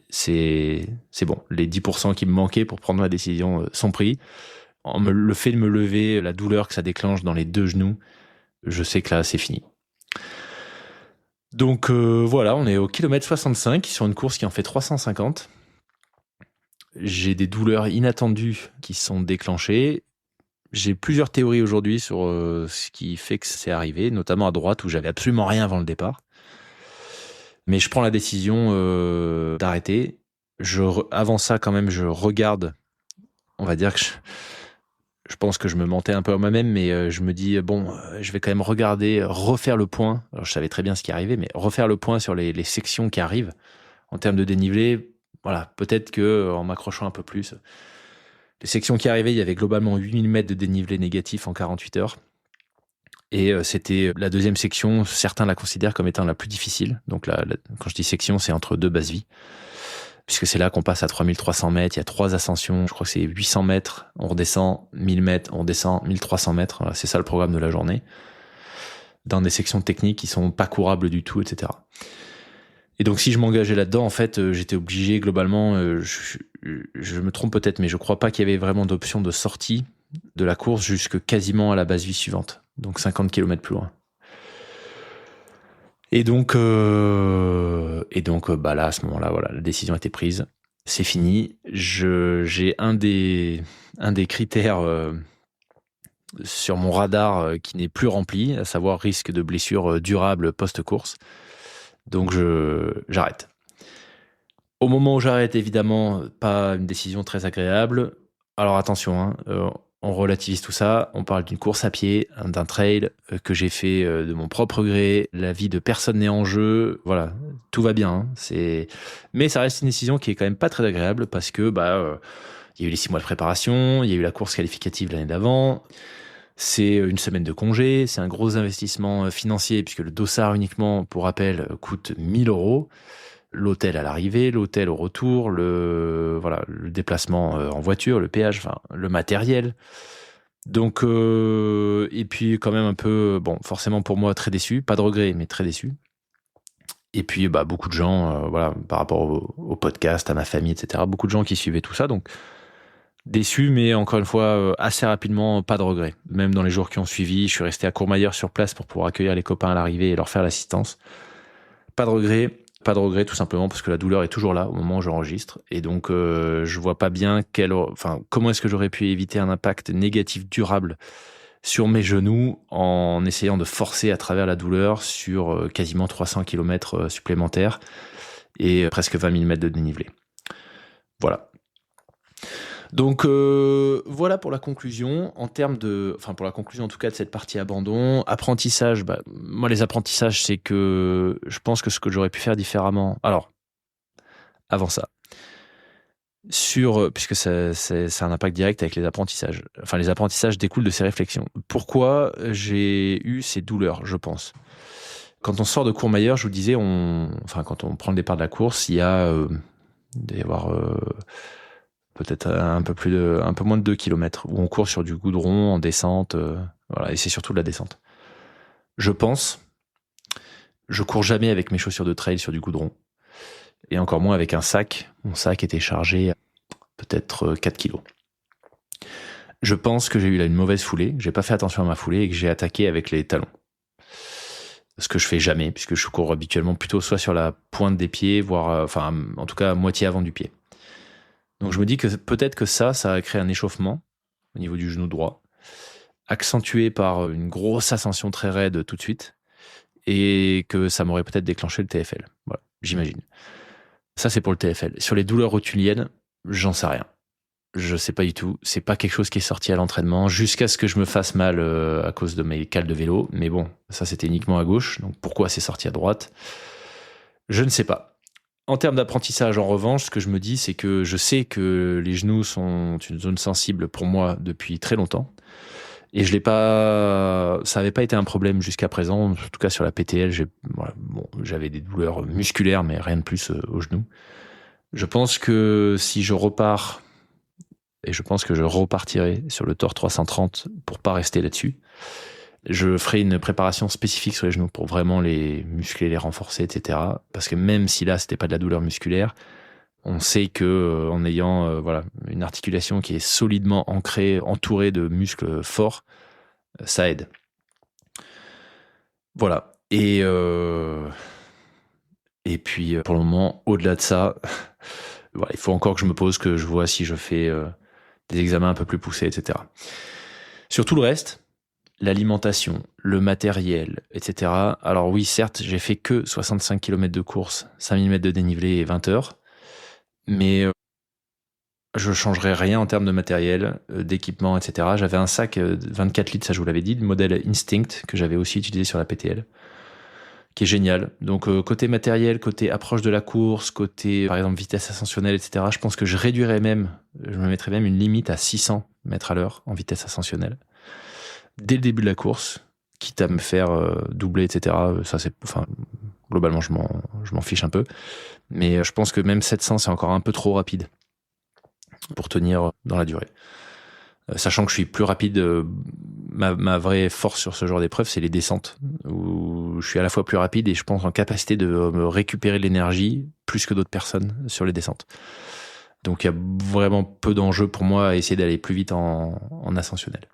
c'est bon, les 10% qui me manquaient pour prendre ma décision sont pris. Le fait de me lever, la douleur que ça déclenche dans les 2 genoux, je sais que là, c'est fini. Donc voilà, on est au kilomètre 65 sur une course qui en fait 350. J'ai des douleurs inattendues qui sont déclenchées. J'ai plusieurs théories aujourd'hui sur ce qui fait que c'est arrivé, notamment à droite où j'avais absolument rien avant le départ. Mais je prends la décision d'arrêter. Avant ça, quand même, je regarde. On va dire que je pense que je me mentais un peu à moi-même, mais je me dis, je vais quand même refaire le point. Alors, je savais très bien ce qui arrivait, mais refaire le point sur les sections qui arrivent en termes de dénivelé. Voilà, peut-être que en m'accrochant un peu plus. Les sections qui arrivaient, il y avait globalement 8000 mètres de dénivelé négatif en 48 heures. Et c'était la deuxième section, certains la considèrent comme étant la plus difficile. Donc quand je dis section, c'est entre 2 bases vie. Puisque c'est là qu'on passe à 3300 mètres, il y a 3 ascensions, je crois que c'est 800 mètres, on redescend, 1000 mètres, on redescend, 1300 mètres. Voilà, c'est ça le programme de la journée. Dans des sections techniques qui sont pas courables du tout, etc. Et donc si je m'engageais là-dedans, en fait, j'étais obligé globalement, je me trompe peut-être, mais je crois pas qu'il y avait vraiment d'option de sortie de la course jusque quasiment à la base vie suivante, donc 50 km plus loin. Et donc là, à ce moment-là, voilà, la décision a été prise. C'est fini. J'ai un des critères sur mon radar qui n'est plus rempli, à savoir risque de blessure durable post-course. Donc j'arrête. Au moment où j'arrête, évidemment, pas une décision très agréable. Alors attention, hein, on relativise tout ça. On parle d'une course à pied, d'un trail que j'ai fait de mon propre gré. La vie de personne n'est en jeu. Voilà, tout va bien. Hein. Mais ça reste une décision qui est quand même pas très agréable parce que il y a eu les 6 mois de préparation, il y a eu la course qualificative l'année d'avant. C'est une semaine de congé, c'est un gros investissement financier puisque le dossard uniquement, pour rappel, coûte 1 000 €. L'hôtel à l'arrivée, l'hôtel au retour, le déplacement en voiture, le péage, enfin le matériel. Donc et puis quand même un peu, forcément pour moi très déçu, pas de regret mais très déçu. Et puis beaucoup de gens, par rapport au podcast, à ma famille, etc. Beaucoup de gens qui suivaient tout ça, donc déçu, mais encore une fois assez rapidement, pas de regret. Même dans les jours qui ont suivi, je suis resté à Courmayeur sur place pour pouvoir accueillir les copains à l'arrivée et leur faire l'assistance. Pas de regret tout simplement parce que la douleur est toujours là au moment où j'enregistre et donc je vois pas bien comment est-ce que j'aurais pu éviter un impact négatif durable sur mes genoux en essayant de forcer à travers la douleur sur quasiment 300 km supplémentaires et presque 20 000 mètres de dénivelé. Voilà. Donc voilà pour la conclusion. Pour la conclusion en tout cas de cette partie abandon. Apprentissage, moi les apprentissages, c'est que je pense que ce que j'aurais pu faire différemment. Alors, avant ça, puisque c'est un impact direct avec les apprentissages. Enfin, les apprentissages découlent de ces réflexions. Pourquoi j'ai eu ces douleurs, je pense. Quand on sort de Courmayeur, je vous disais, quand on prend le départ de la course, il y a doit y avoir peut-être un peu moins de 2 km où on court sur du goudron en descente, voilà, et c'est surtout de la descente. Je cours jamais avec mes chaussures de trail sur du goudron, et encore moins avec un sac. Mon sac était chargé peut-être 4 kilos. Je pense que j'ai eu là une mauvaise foulée, j'ai pas fait attention à ma foulée et que j'ai attaqué avec les talons. Ce que je fais jamais, puisque je cours habituellement plutôt soit sur la pointe des pieds, voire, en tout cas à moitié avant du pied. Donc je me dis que peut-être que ça a créé un échauffement au niveau du genou droit, accentué par une grosse ascension très raide tout de suite, et que ça m'aurait peut-être déclenché le TFL. Voilà, j'imagine. Ça, c'est pour le TFL. Sur les douleurs rotuliennes, j'en sais rien. Je sais pas du tout. C'est pas quelque chose qui est sorti à l'entraînement jusqu'à ce que je me fasse mal à cause de mes cales de vélo. Mais bon, ça c'était uniquement à gauche. Donc pourquoi c'est sorti à droite ? Je ne sais pas. En termes d'apprentissage, en revanche, ce que je me dis, c'est que je sais que les genoux sont une zone sensible pour moi depuis très longtemps. Et ça n'avait pas été un problème jusqu'à présent. En tout cas, sur la PTL, j'avais des douleurs musculaires, mais rien de plus au genou. Je pense que si je repars, et je pense que je repartirai sur le Thor 330 pour pas rester là-dessus, je ferai une préparation spécifique sur les genoux pour vraiment les muscler, les renforcer, etc. Parce que même si là, c'était pas de la douleur musculaire, on sait que en ayant une articulation qui est solidement ancrée, entourée de muscles forts, ça aide. Voilà. Et puis pour le moment, au-delà de ça, voilà, il faut encore que je me pose, que je vois si je fais des examens un peu plus poussés, etc. Sur tout le reste, l'alimentation, le matériel, etc. Alors oui, certes, j'ai fait que 65 km de course, 5000 mètres de dénivelé et 20 heures. Mais je changerai rien en termes de matériel, d'équipement, etc. J'avais un sac de 24 litres, ça je vous l'avais dit, du modèle Instinct, que j'avais aussi utilisé sur la PTL, qui est génial. Donc côté matériel, côté approche de la course, côté par exemple vitesse ascensionnelle, etc. Je pense que je me mettrais même une limite à 600 mètres à l'heure en vitesse ascensionnelle. Dès le début de la course, quitte à me faire doubler, etc. Ça globalement je m'en fiche un peu. Mais je pense que même 700, c'est encore un peu trop rapide pour tenir dans la durée. Sachant que je suis plus rapide, ma vraie force sur ce genre d'épreuve, c'est les descentes, où je suis à la fois plus rapide et je pense en capacité de me récupérer de l'énergie plus que d'autres personnes sur les descentes. Donc il y a vraiment peu d'enjeux pour moi à essayer d'aller plus vite en ascensionnel.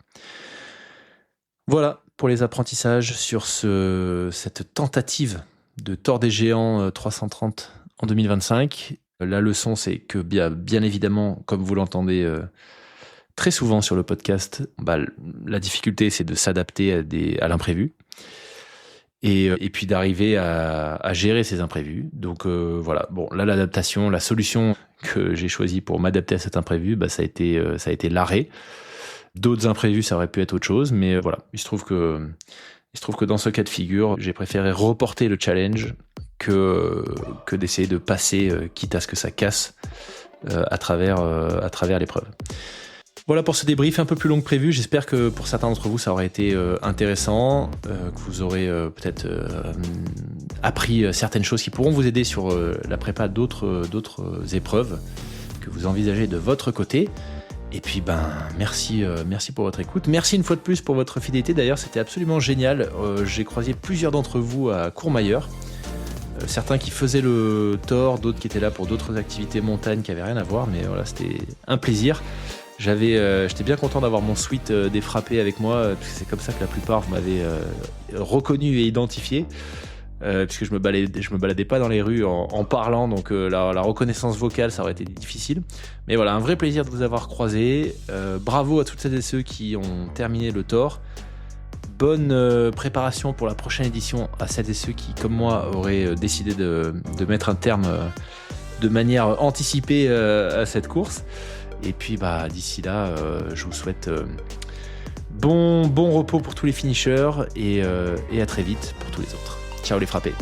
Voilà pour les apprentissages sur cette tentative de Thor des Géants 330 en 2025. La leçon, c'est que bien évidemment, comme vous l'entendez très souvent sur le podcast, la difficulté, c'est de s'adapter à l'imprévu et puis d'arriver à gérer ces imprévus. Donc voilà, bon, là, l'adaptation, la solution que j'ai choisie pour m'adapter à cet imprévu, ça a été l'arrêt. D'autres imprévus, ça aurait pu être autre chose, mais voilà, il se trouve que dans ce cas de figure, j'ai préféré reporter le challenge que d'essayer de passer, quitte à ce que ça casse, à travers l'épreuve. Voilà pour ce débrief un peu plus long que prévu. J'espère que pour certains d'entre vous, ça aurait été intéressant, que vous aurez peut-être appris certaines choses qui pourront vous aider sur la prépa d'autres épreuves que vous envisagez de votre côté. Et puis merci pour votre écoute. Merci une fois de plus pour votre fidélité. D'ailleurs, c'était absolument génial. J'ai croisé plusieurs d'entre vous à Courmayeur. Certains qui faisaient le Thor, d'autres qui étaient là pour d'autres activités montagne qui n'avaient rien à voir. Mais voilà, c'était un plaisir. J'étais bien content d'avoir mon suite des frappés avec moi, parce que c'est comme ça que la plupart vous m'avez reconnu et identifié. Puisque je me baladais pas dans les rues en parlant, donc la reconnaissance vocale, ça aurait été difficile. Mais voilà, un vrai plaisir de vous avoir croisé. Bravo à toutes celles et ceux qui ont terminé le Thor. bonne préparation pour la prochaine édition à celles et ceux qui, comme moi, auraient décidé de mettre un terme de manière anticipée à cette course. Et puis d'ici là, je vous souhaite bon repos pour tous les finishers et à très vite pour tous les autres. Ciao les frappés.